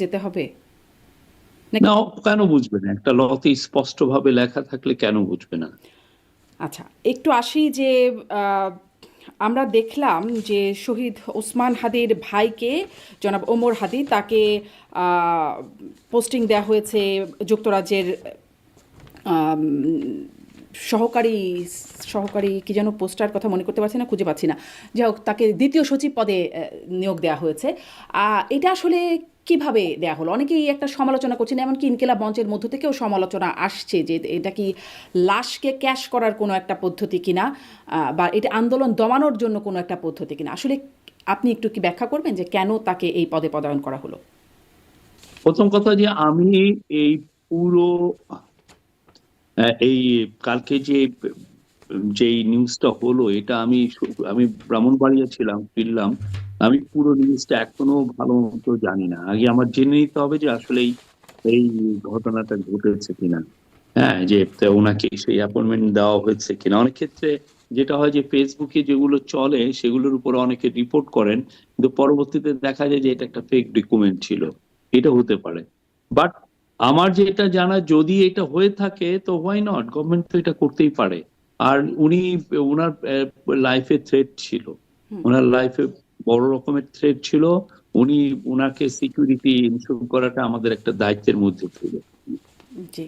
যেতে হবে না, নাকি? কেন বুঝবে না? একটা লতে স্পষ্ট ভাবে লেখা থাকলে কেন বুঝবে না? আচ্ছা, একটু আসি যে আহ, আমরা দেখলাম যে শহীদ ওসমান হাদির ভাইকে, জনাব ওমর হাদি, তাকে পোস্টিং দেওয়া হয়েছে যুক্তরাজ্যের আম, সহকারী সহকারী কি যেন পোস্টার কথা মনে করতে পারছি না, খুঁজে পাচ্ছি না। যাই হোক, তাকে দ্বিতীয় সচিব পদে নিয়োগ দেওয়া হয়েছে। এটা আসলে কিভাবে দেয়া হলো? অনেকেই একটা সমালোচনা করছেন, এমনকি ইনকিলাব মঞ্চের মধ্য থেকেও সমালোচনা আসছে যে এটা কি লাশকে ক্যাশ করার কোনো একটা পদ্ধতি কিনা, বা এটা আন্দোলন দমানোর জন্য কোনো একটা পদ্ধতি কিনা। আসলে আপনি একটু কি ব্যাখ্যা করবেন যে কেন তাকে এই পদে পদায়ন করা হলো? প্রথম কথা যে আমি এই পুরো এই কালকে যে যেই নিউজটা হলো, এটা আমি ব্রাহ্মণবাড়িয়া ছিলাম, ফিরলাম। আমি পুরো নিউজটা এখনো ভালো মতো জানি না। আগে আমার জেনে নিতে হবে যে আসলে এই ঘটনাটা ঘটেছে কিনা। হ্যাঁ, যে ওনাকে সেই অ্যাপয়েন্টমেন্ট দেওয়া হয়েছে কিনা। অনেক ক্ষেত্রে যেটা হয় যে ফেসবুকে যেগুলো চলে সেগুলোর উপরে অনেকে রিপোর্ট করেন, কিন্তু পরবর্তীতে দেখা যায় যে এটা একটা ফেক ডকুমেন্ট ছিল। এটা হতে পারে। বাট আমার যেটা জানা, যদি এটা হয়ে থাকে তো হোয়াই নট, গভর্নমেন্ট তো এটা করতেই পারে। আর উনি, ওনার লাইফে থ্রেট ছিল, ওনার লাইফে বড় রকমের থ্রেট ছিল। উনি, ওনাকে সিকিউরিটি ইনশিওর করাটা আমাদের একটা দায়িত্বের মধ্যে ছিল। জি,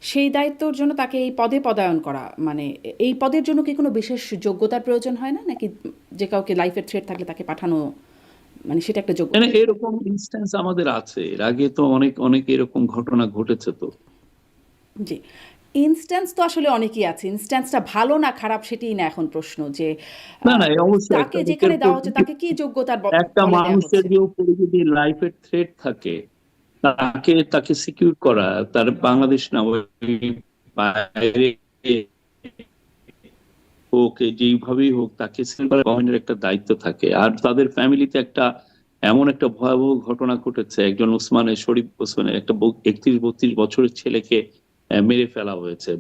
সেই দায়িত্বর জন্য তাকে এই পদে পদায়ন করা, মানে এই পদের জন্য কি কোনো বিশেষ যোগ্যতার প্রয়োজন হয় না, নাকি যে কাউকে লাইফের থ্রেট থাকলে তাকে পাঠানো, মানে সেটা একটা মানে যোগ্যতা? এরকম ইনস্ট্যান্স আমাদের আছে, এর আগে তো অনেক অনেক এরকম ঘটনা ঘটেছে তো। জি, ইনস্ট্যান্স তো আসলে অনেকই আছে। ইনস্ট্যান্সটা ভালো না খারাপ সেটাই না এখন প্রশ্ন, যে না আহ, না, অবশ্যই তাকে একটা লোকের যেখানে উপর দেওয়া হচ্ছে যদি, তাকে কি যোগ্যতার একটা বলে দেওয়া মানুষের হচ্ছে? যে উপরে যদি লাইফের থ্রেট থাকে, তাকে তাকে সিকিউর করা, তার বাংলাদেশ না ওই বাইরে হোক, যেইভাবেই হোক, তাকে সিকিউর করা গভর্নমেন্টের একটা দায়িত্ব থাকে। আর তাদের ফ্যামিলিতে একটা এমন একটা ভয়াবহ ঘটনা ঘটেছে, একজন ওসমানের, শরীফ ওসমানের একটা 31-32 বছরের ছেলেকে মেরে ফেলা হয়েছে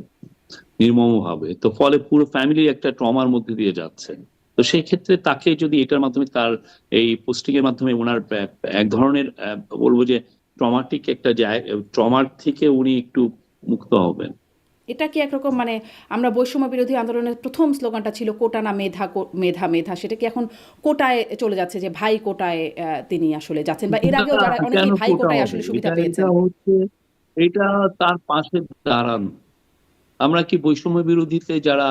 নির্মম ভাবে। তো ফলে পুরো ফ্যামিলি একটা ট্রমার মধ্যে দিয়ে যাচ্ছে। তো সেই ক্ষেত্রে তাকে যদি এটার মাধ্যমে, তার এই পোস্টিং এর মাধ্যমে ওনার এক ধরনের বলবো যে ট্রমাটিক একটা ট্রমার থেকে উনি একটু মুক্ত হবেন। এটা কি একরকম, মানে আমরা বৈষম্য বিরোধী আন্দোলনের প্রথম স্লোগানটা ছিল কোটা না মেধা, মেধা মেধা, সেটা কি এখন কোটায় চলে যাচ্ছে, যে ভাই কোটায় তিনি আসলে যাচ্ছেন, বা এর না, আগেও যারা কেন অনেকেই ভাই কোটা কোটায় হবে? আসলে সুবিধা এটা এটা পেয়েছেন? হচ্ছে, এটা তার পাশে দাঁড়ানো। আমরা কি বৈষম্য বিরোধীতে যারা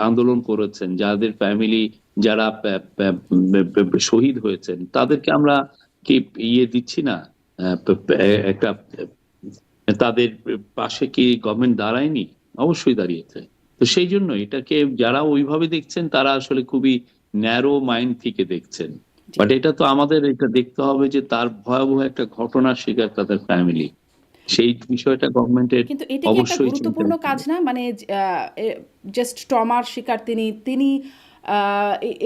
আন্দোলন করেছেন, যাদের ফ্যামিলি, যারা শহীদ হয়েছেন, তাদেরকে আমরা কি ইয়ে দিচ্ছি না? একটা তাদের পাশে কি গভর্নমেন্ট দাঁড়ায়নি? অবশ্যই দাঁড়িয়েছে। তো সেই জন্য এটাকে যারা ওইভাবে দেখছেন, তারা আসলে খুবই ন্যারো মাইন্ড থেকে দেখছেন। জি, বাট এটা তো আমাদের এটা দেখতে হবে যে তার ভয়াবহ একটা ঘটনার শিকার তাদের ফ্যামিলি। সেই বিষয়টা গভর্নমেন্টের কিন্তু এটা কি একটা অবশ্যই গুরুত্বপূর্ণ চিন্তায় কাজ ছিল। না? মানে জাস্ট ট্রমার শিকার তিনি তিনি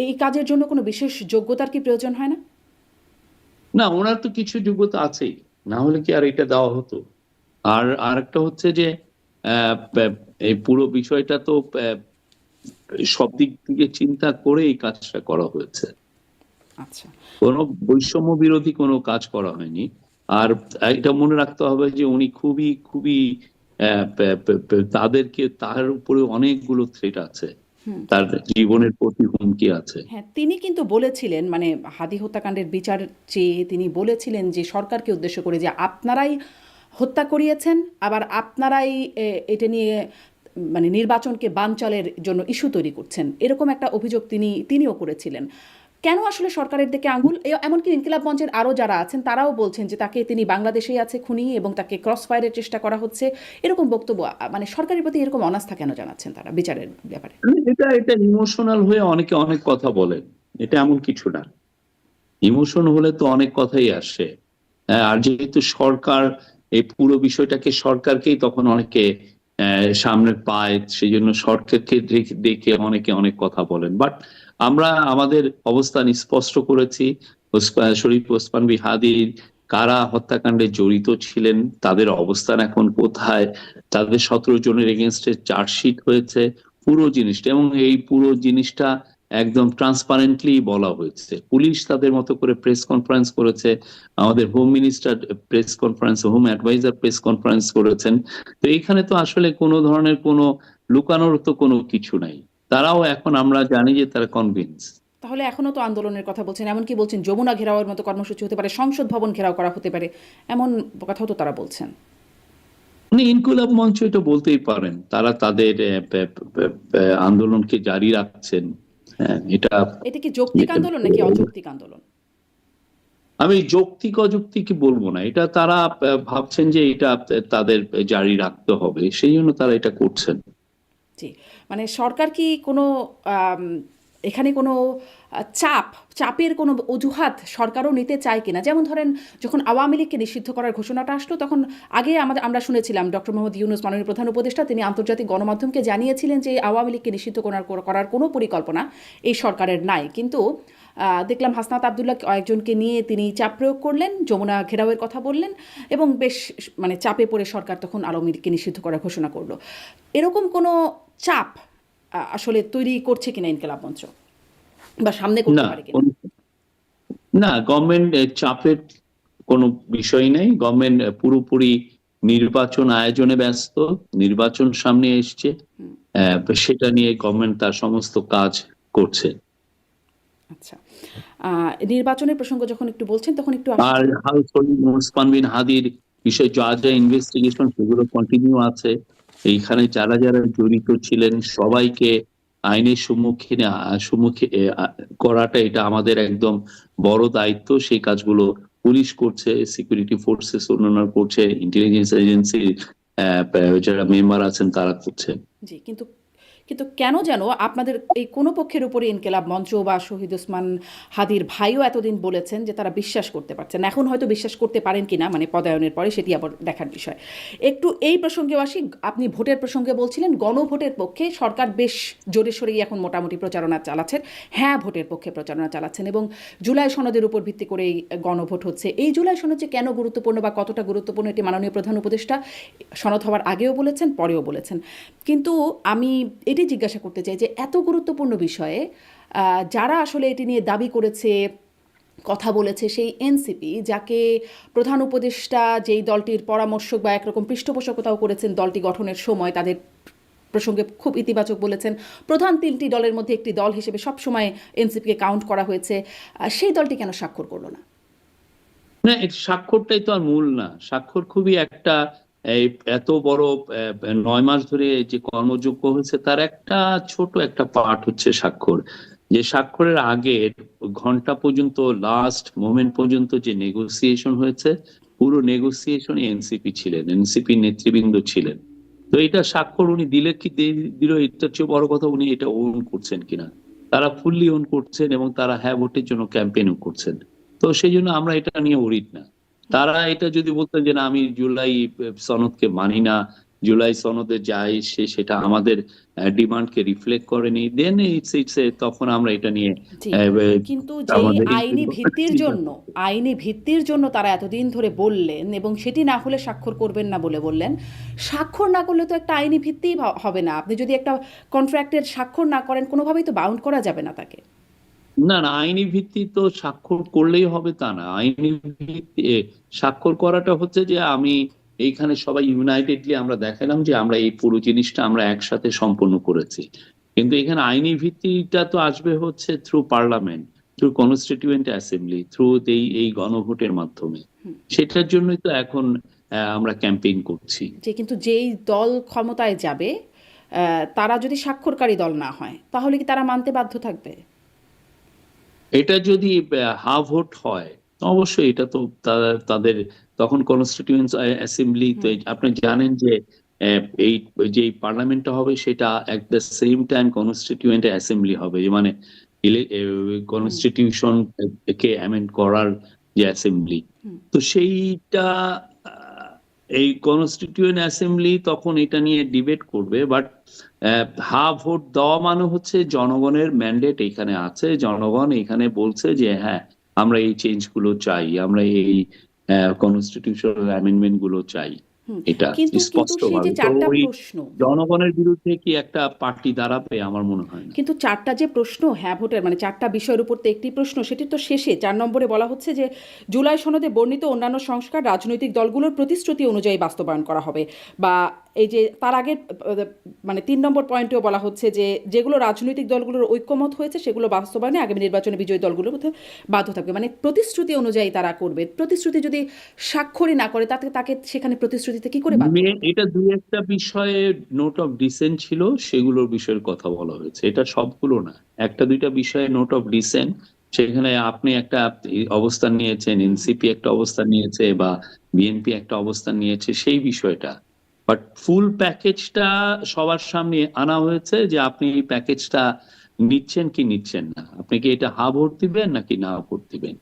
এই কাজের জন্য কোনো বিশেষ যোগ্যতার কি প্রয়োজন হয় না? না, ওনার তো কিছু যোগ্যতা আছেই, না হলে কি আর এটা দেওয়া হতো? আর আরেকটা হচ্ছে যে এই পুরো বিষয়টা তো সব দিক থেকে চিন্তা করে এই কাজটা করা হয়েছে। আচ্ছা। কোনো বৈষম্য বিরোধী কোনো কাজ করা হয়নি। আর এটা মনে রাখতে হবে যে উনি খুবই খুবই তাদেরকে, তার উপরে অনেকগুলো থ্রেট আছে, তার জীবনের প্রতি হুমকি আছে। হ্যাঁ, তিনি কিন্তু বলেছিলেন, মানে হাদি হত্যাকাণ্ডের বিচার চেয়ে তিনি বলেছিলেন যে সরকারকে উদ্দেশ্য করে, যে আপনারাই হত্যা করিয়েছেন, আবার আপনারাই এটা নিয়ে মানে নির্বাচনকে বানচালের জন্য ইস্যু তৈরি করছেন, এরকম একটা অভিযোগ তিনিও করেছিলেন। কেন আসলে সরকারের দিকে আঙুল? এমনকি ইনকিলাব মঞ্চের আরও যারা আছেন তারাও বলছেন যে তাকে, তিনি বাংলাদেশেই আছে খুনি, এবং তাকে ক্রস ফায়ারের চেষ্টা করা হচ্ছে, এরকম বক্তব্য। মানে সরকারের প্রতি এরকম অনাস্থা কেন জানাচ্ছেন তারা বিচারের ব্যাপারে? এটা এটা ইমোশনাল হয়ে অনেকে অনেক কথা বলেন। এটা এমন কিছু না। ইমোশন হলে তো অনেক কথাই আসে। হ্যাঁ, আর যেহেতু সরকার এই পুরো বিষয়টাকে, সরকারকেই তখন অনেকে সামনে পায়, সেই জন্য সরকারকে দেখে অনেকে অনেক কথা বলেন। বাট আমরা আমাদের অবস্থান স্পষ্ট করেছি। শরীফ ওসমান হাদির কারা হত্যাকাণ্ডে জড়িত ছিলেন, তাদের অবস্থান এখন কোথায়, তাদের 17 জনের এগেনস্টে চার্জশিট হয়েছে, পুরো জিনিসটা। এবং এই পুরো জিনিসটা একদম ট্রান্সপারেন্টলি বলা হয়েছে। পুলিশ তাদের মতো করে প্রেস কনফারেন্স করেছে, আমাদের home minister press conference, home adviser press conference করেছেন। তো এখানে তো আসলে কোনো ধরনের কোনো লুকানোর তো কোনো কিছু নাই। তারাও এখন আমরা জানি যে তারা কনভিন্স। তাহলে এখনো তো আন্দোলনের কথা বলছেন, এমনকি বলছেন যমুনা ঘেরাওয়ের মতো কর্মসূচি হতে পারে, সংসদ ভবন ঘেরাও করা হতে পারে, এমন কথাও তো তারা বলছেন। মানে ইনকুলাব মঞ্চ এটা বলতেই পারেন, তারা তাদের আন্দোলনকে জারি রাখছেন। হ্যাঁ, এটা এটা কি যৌক্তিক আন্দোলন নাকি অযৌক্তিক আন্দোলন? আমি যৌক্তিক অযৌক্তিক বলবো না, এটা তারা ভাবছেন যে এটা তাদের জারি রাখতে হবে, সেই জন্য তারা এটা করছেন। জি, মানে সরকার কি কোনো আম, এখানে কোনো চাপের কোনো অজুহাত সরকারও নিতে চায় কিনা? যেমন ধরেন, যখন আওয়ামী লীগকে নিষিদ্ধ করার ঘোষণাটা আসলো, তখন আগে আমরা শুনেছিলাম ডক্টর মোহাম্মদ ইউনূস, মাননীয় প্রধান উপদেষ্টা, তিনি আন্তর্জাতিক গণমাধ্যমকে জানিয়েছিলেন যে আওয়ামী লীগকে নিষিদ্ধ করার কোনো পরিকল্পনা এই সরকারের নাই। কিন্তু দেখলাম হাসনাত আবদুল্লাহ একজনকে নিয়ে তিনি চাপ প্রয়োগ করলেন, যমুনা ঘেরাওয়ের কথা বললেন, এবং বেশ মানে চাপে পড়ে সরকার তখন আওয়ামী লীগকে নিষিদ্ধ করার ঘোষণা করলো। এরকম কোনো চাপ আসলে তৈরি করছে কিনা ইনকিলাব মঞ্চ, বা সামনে করতে না, পারে কিনা? না, গভর্নমেন্ট চাপের কোনো বিষয় নেই। গভর্নমেন্ট পুরোপুরি নির্বাচন আয়োজনে ব্যস্ত, নির্বাচন সামনে এসছে, সেটা নিয়ে গভর্নমেন্ট তার সমস্ত কাজ করছে। আচ্ছা, নির্বাচনের প্রসঙ্গ যখন একটু বলছেন তখন একটু আর হাল সলিম ওসমান বিন হাদির বিষয়ে যা যা ইনভেস্টিগেশন সেগুলো কন্টিনিউ আছে। এইখানে যারা যারা জড়িত ছিলেন সবাইকে আইনের সম্মুখে করাটা এটা আমাদের একদম বড় দায়িত্ব। সেই কাজগুলো পুলিশ করছে, সিকিউরিটি ফোর্সেস অন্যান্য করছে, ইন্টেলিজেন্স এজেন্সির যারা মেম্বার আছেন তারা করছে। জি, কিন্তু কিন্তু কেন যেন আপনাদের এই কোনো পক্ষের উপরে ইনকিলাব মঞ্চ বা শহীদ ওসমান হাদির ভাইও এতদিন বলেছেন যে তারা বিশ্বাস করতে পারছেন না। এখন হয়তো বিশ্বাস করতে পারেন কিনা, মানে পদায়নের পরে, সেটি আবার দেখার বিষয়। একটু এই প্রসঙ্গেও আসি। আপনি ভোটের প্রসঙ্গে বলছিলেন, গণভোটের পক্ষে সরকার বেশ জোরে সোরেই এখন মোটামুটি প্রচারণা চালাচ্ছেন, হ্যাঁ ভোটের পক্ষে প্রচারণা চালাচ্ছেন, এবং জুলাই সনদের উপর ভিত্তি করেই গণভোট হচ্ছে। এই জুলাই সনদ যে কেন গুরুত্বপূর্ণ বা কতটা গুরুত্বপূর্ণ, এটি মাননীয় প্রধান উপদেষ্টা সনদ হওয়ার আগেও বলেছেন, পরেও বলেছেন। কিন্তু আমি এটি জিজ্ঞাসা করতে চাই যে এত গুরুত্বপূর্ণ বিষয়ে যারা আসলে এটি নিয়ে দাবি করেছে, কথা বলেছে, সেই এনসিপি, যাকে প্রধান উপদেষ্টা যেই দলটির পরামর্শক বা একরকম পৃষ্ঠপোষকতাও করেছেন দলটি গঠনের সময়, তাদের প্রসঙ্গে খুব ইতিবাচক বলেছেন, প্রধান তিনটি দলের মধ্যে একটি দল হিসেবে সবসময় এনসিপিকে কাউন্ট করা হয়েছে, সেই দলটি কেন স্বাক্ষর করলো না? না, স্বাক্ষরটাই তো আর মূল না। স্বাক্ষর খুবই একটা এই এত বড় 9 মাস ধরে যে কর্মযোগ্য হয়েছে তার একটা ছোট একটা পার্ট হচ্ছে স্বাক্ষর। যে স্বাক্ষরের আগে ঘন্টা পর্যন্ত, লাস্ট মোমেন্ট পর্যন্ত যে নেগোসিয়েশন হয়েছে, পুরো নেগোসিয়েশনে এনসিপি ছিলেন, এনসিপি নেতৃবৃন্দ ছিলেন। তো এটা স্বাক্ষর উনি দিলে কি দিল, এটার চেয়ে বড় কথা উনি এটা ওন করছেন কিনা। তারা ফুললি ওন করছেন এবং তারা হ্যাঁ ভোটের জন্য ক্যাম্পেইনও করছেন। তো সেই জন্য আমরা এটা নিয়ে ওরিড না। তারা এটা যদি বলতেন যে না আমি জুলাই সনদকে মানি না, জুলাই সনদে যাই সেটা আমাদের ডিমান্ডকে রিফ্লেক্ট করেনি, দেন ইটস তখন আমরা এটা নিয়ে জি, আহ, কিন্তু যেই আমাদের আইনি ভিত্তির জন্য তারা এতদিন ধরে বললেন, এবং সেটি না হলে স্বাক্ষর করবেন না বলে বললেন, স্বাক্ষর না করলে তো একটা আইনি ভিত্তিই হবে না। আপনি যদি একটা কন্ট্রাক্টের স্বাক্ষর না করেন, কোনোভাবেই তো বাউন্ড করা যাবে না তাকে। না, না, আইনি ভিত্তি তো স্বাক্ষর করলেই হবে তা না। আইনি ভিত্তি স্বাক্ষর করাটা হচ্ছে যে আমি এইখানে সবাই ইউনাইটেডলি আমরা দেখালাম যে আমরা এই পুরো জিনিসটা আমরা একসাথে সম্পন্ন করেছি। কিন্তু এখানে আইনি ভিত্তিটা তো আসবে হচ্ছে through parliament, through constituent assembly, through এই গণভোটের মাধ্যমে। সেটার জন্যই তো এখন আমরা ক্যাম্পেইন করছি। যে কিন্তু যেই দল ক্ষমতায় যাবে, তারা যদি স্বাক্ষরকারী দল না হয়, তাহলে কি তারা মানতে বাধ্য থাকবে? এটা যদি হা ভোট হয়, অবশ্যই এটা তো তাদের তখন কনস্টিটিউয়েন্ট অ্যাসেম্বলি তো আপনি জানেন যে এই যে পার্লামেন্টটা হবে সেটা at the same time constituent assembly হবে, যে মানে কনস্টিটিউশন কে অ্যামেন্ড করার যে অ্যাসেম্বলি। তো সেইটা এই কনস্টিটিউয়েন্ট অ্যাসেম্বলি তখন এটা নিয়ে ডিবেট করবে। বাট হা ভোট দেওয়া মানে হচ্ছে জনগণের ম্যান্ডেট এখানে আছে, জনগণ এখানে বলছে যে হ্যাঁ আমরা এই চেঞ্জ গুলো চাই, আমরা এই কনস্টিটিউশনাল অ্যামেন্ডমেন্ট গুলো চাই। হুম। এটা কিন্তু কিন্তু স্পষ্ট সেই যে ভাবে। তো চারটা ওই প্রশ্ন, জনগণের বিরুদ্ধে কি একটা পার্টি দাঁড়াবে আমার মনে হয় না। কিন্তু চারটা যে প্রশ্ন হ্যাঁ ভোটের মানে চারটা বিষয়ের উপর তো একটি প্রশ্ন, সেটি তো শেষে 4 নম্বরে বলা হচ্ছে যে জুলাই সনদে বর্ণিত অন্যান্য সংস্কার রাজনৈতিক দলগুলোর প্রতিশ্রুতি অনুযায়ী বাস্তবায়ন করা হবে। বা এই যে তার আগের মানে 3 নম্বর পয়েন্টেও বলা হচ্ছে যে যেগুলো রাজনৈতিক দলগুলোর ঐক্যমত হয়েছে সেগুলো বাস্তবায়নে আগামী নির্বাচনে বিজয়ী দলগুলোর মধ্যে বাধ্য থাকবে, মানে প্রতিশ্রুতি অনুযায়ী তারা করবে। প্রতিশ্রুতি যদি স্বাক্ষরই না করে তাতে তাকে সেখানে প্রতিশ্রুতিতে কি করে বাধ্য করবে? এটা দুই একটা বিষয়ে নোট অফ ডিসেন্ট ছিল, সেগুলোর বিষয়ের কথা বলা হয়েছে, এটা সবগুলো না। একটা দুইটা বিষয়ে নোট অফ ডিসেন্ট, সেখানে আপনি একটা অবস্থান নিয়েছেন, এনসিপি একটা অবস্থান নিয়েছে বা বিএনপি একটা অবস্থান নিয়েছে, সেই বিষয়টা। বাট ফুল প্যাকেজটা সবার সামনে আনা হয়েছে যে আপনি এই প্যাকেজটা নিচ্ছেন কি নিচ্ছেন না, আপনি কি এটা হা ভোট দিবেন নাকি না ভোট দিবেন।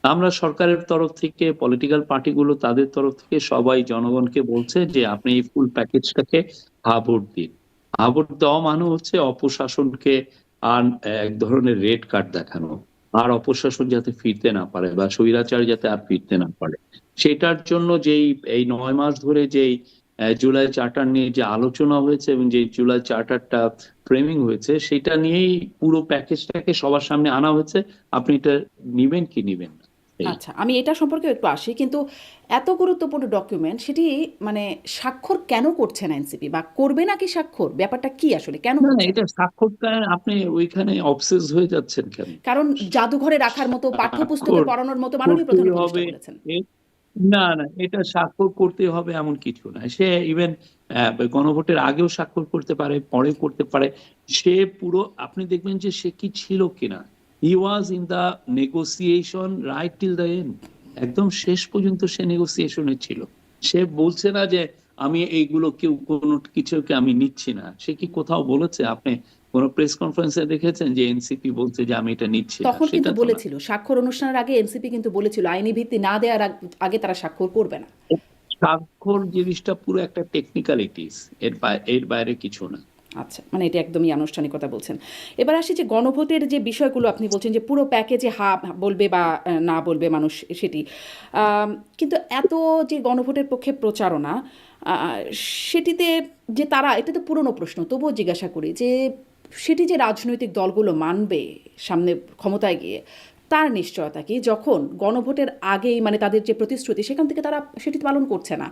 আমরা সরকারের তরফ থেকে, পলিটিক্যাল পার্টিগুলো তাদের তরফ থেকে সবাই জনগণকে বলছে যে আপনি এই ফুল প্যাকেজটাকে হা ভোট দিন। হা ভোট দেওয়া মানে হচ্ছে অপশাসনকে আর এক ধরনের রেড কার্ড দেখানো, আর অপশাসন যাতে ফিরতে না পারে বা স্বৈরাচার যাতে আর ফিরতে না পারে। সেটার জন্য যেই এই 9 মাস ধরে যেই জুলাই চার্টার নিয়ে যে আলোচনা হয়েছে এবং যে জুলাই চার্টারটা ফ্রেমিং হয়েছে, সেটা নিয়েই পুরো প্যাকেজটাকে সবার সামনে আনা হয়েছে। আপনি এটা নিবেন কি নিবেন না, এই। আচ্ছা, আমি এটা সম্পর্কে একটু আসি। কিন্তু এত গুরুত্বপূর্ণ ডকুমেন্ট সেটি মানে স্বাক্ষর কেন করছে না এনসিপি, বা করবে নাকি স্বাক্ষর, ব্যাপারটা কি আসলে, কেন না না, করছে না? এটা স্বাক্ষরটা আপনি ওইখানে অবসেস হয়ে যাচ্ছেন কেন। কারণ জাদুঘরে রাখার মতো, পাঠ্যপুস্তকে স্বাক্ষর পড়ানোর মতো মাননীয় প্রধান করতেই উপদেষ্টা হবে। বলেছেন। এ- না না, এটা স্বাক্ষর করতে হবে এমন কিছু না। সে ইভেন গণভোটের আগেও স্বাক্ষর করতে পারে, পরে করতে পারে। সে পুরো, আপনি দেখবেন যে সে কি ছিল কিনা, he was in the negotiation right till the end. একদম শেষ পর্যন্ত সে নেগোসিয়েশনে ছিল। সে বলছে না যে আমি এইগুলো কেউ কোনো কিছুকে আমি নিচ্ছি না। সে কি কোথাও বলেছে, আপনি কোন প্রেস কনফারেন্সে দেখেছেন যে এনসিপি বলছে যে আমি এটা নিচ্ছি না? তখন কিন্তু সেটা তো না। বলেছিল, স্বাক্ষর অনুষ্ঠানের আগে এনসিপি কিন্তু বলেছিল আইনি ভিত্তি না দেওয়ার আগে তারা স্বাক্ষর করবে না। স্বাক্ষর জিনিসটা পুরো একটা টেকনিক্যালিটিস, এর বাইরে কিছু না। আচ্ছা, মানে এটা একদমই আনুষ্ঠানিকতা বলছেন। এবার আসি যে গণভোটের যে বিষয়গুলো আপনি বলছেন যে পুরো প্যাকেজে হা বলবে বা না বলবে মানুষ সেটি। আম, কিন্তু এত যে গণভোটের পক্ষে প্রচারণা, সেটিতে যে তারা, এটা তো পুরনো প্রশ্ন, তবুও জিজ্ঞাসা করি যে সেটি যে রাজনৈতিক দলগুলো মানবে সামনে ক্ষমতায় গিয়ে, তার নিশ্চয়তা কি, যখন গণভোটের আগেই মানে তাদের যে প্রতিশ্রুতি সেখান থেকে তারা সেটি পালন করছে না?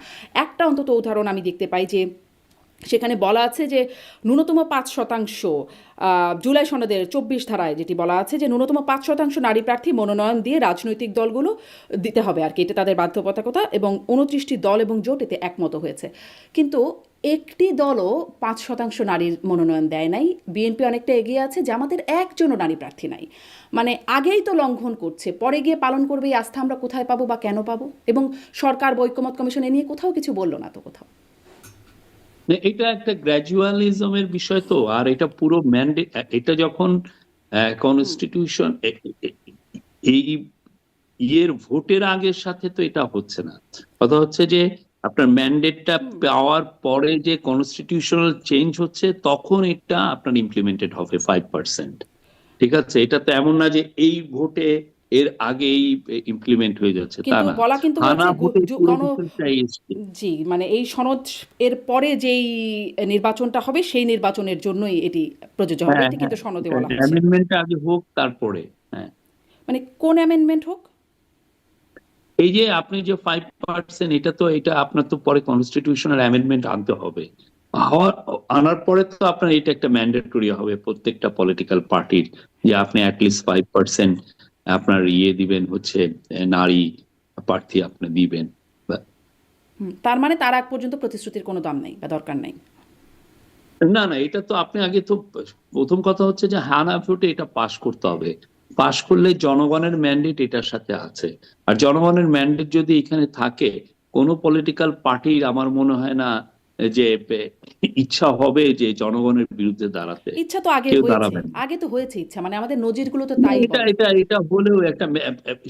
একটা অন্তত উদাহরণ আমি দেখতে পাই যে সেখানে বলা আছে যে ন্যূনতম 5% জুলাই সনদের 24 ধারায় যেটি বলা আছে যে ন্যূনতম 5% নারী প্রার্থী মনোনয়ন দিয়ে রাজনৈতিক দলগুলো দিতে হবে আর কি, এটা তাদের বাধ্যবাধকতা, এবং 29টি দল এবং জোট এতে একমত হয়েছে। কিন্তু একটি দলও 5% নারীর মনোনয়ন দেয় নাই। বিএনপি অনেকটা এগিয়ে আছে, জামাতের একজনও নারী প্রার্থী নাই। মানে আগেই তো লঙ্ঘন করছে, পরে গিয়ে পালন করবে, এই আস্থা আমরা কোথায় পাবো বা কেন পাবো? এবং সরকার বা ঐকমত্য কমিশন এ নিয়ে কোথাও কিছু বললো না তো কোথাও। না, এটা একটা গ্র্যাজুয়ালিজমের বিষয় তো। আর এটা পুরো ম্যান্ডেট, এটা যখন কনস্টিটিউশন এই ইয়ের ভোটের আগের সাথে তো এটা হচ্ছে না। কথা হচ্ছে যে আপনার ম্যান্ডেটটা পাওয়ার পরে যে কনস্টিটিউশনাল চেঞ্জ হচ্ছে, তখন এটা আপনার ইমপ্লিমেন্টেড হবে 5%। ঠিক আছে, এটা তো এমন না যে এই ভোটে এর আগেই ইমপ্লিমেন্ট হয়ে যাচ্ছে, তা কিন্তু না। বলা কিন্তু হানা হয়েছে ভোটে পুরো বিষয়টাই এসছে। জি, মানে এই সনদ এর পরে যেই নির্বাচনটা হবে সেই নির্বাচনের জন্যই এটি প্রযোজ্য হবে, হ্যাঁ এটি হ্যাঁ, কিন্তু সনদে বলা হচ্ছে। অ্যামেন্ডমেন্ট আগে হোক তারপরে। হ্যাঁ, মানে কোন অ্যামেন্ডমেন্ট হোক? এই যে আপনি যে 5%, এটা তো, এটা আপনার তো পরে কনস্টিটিউশনাল অ্যামেন্ডমেন্ট আনতে হবে। হওয়ার আনার পরে তো আপনার এটা একটা ম্যান্ডেটরি হবে প্রত্যেকটা পলিটিক্যাল পার্টির, যে আপনি অ্যাটলিস্ট 5% আপনার ইয়ে দিবেন হচ্ছে নারী প্রার্থী আপনি দিবেন। তার মানে তার আগ পর্যন্ত প্রতিশ্রুতির কোনো দাম নাই বা দরকার নাই। না না, এটা তো আপনি আগে তো, প্রথম কথা হচ্ছে যে হানা ভোটে এটা পাশ করতে হবে। পাশ করলে জনগণের ম্যান্ডেট এটার সাথে আছে। আর জনগণের ম্যান্ডেট যদি এখানে থাকে, কোনো পলিটিক্যাল পার্টির আমার মনে হয় না যে ইচ্ছা হবে যে জনগণের বিরুদ্ধে দাঁড়াতে। ইচ্ছা তো আগে কেউ হয়েছে, দাঁড়াবে না। আগে তো হয়েছে ইচ্ছা, মানে আমাদের নজিরগুলো তো না, তাই এটা বলে। এটা এটা হলেও একটা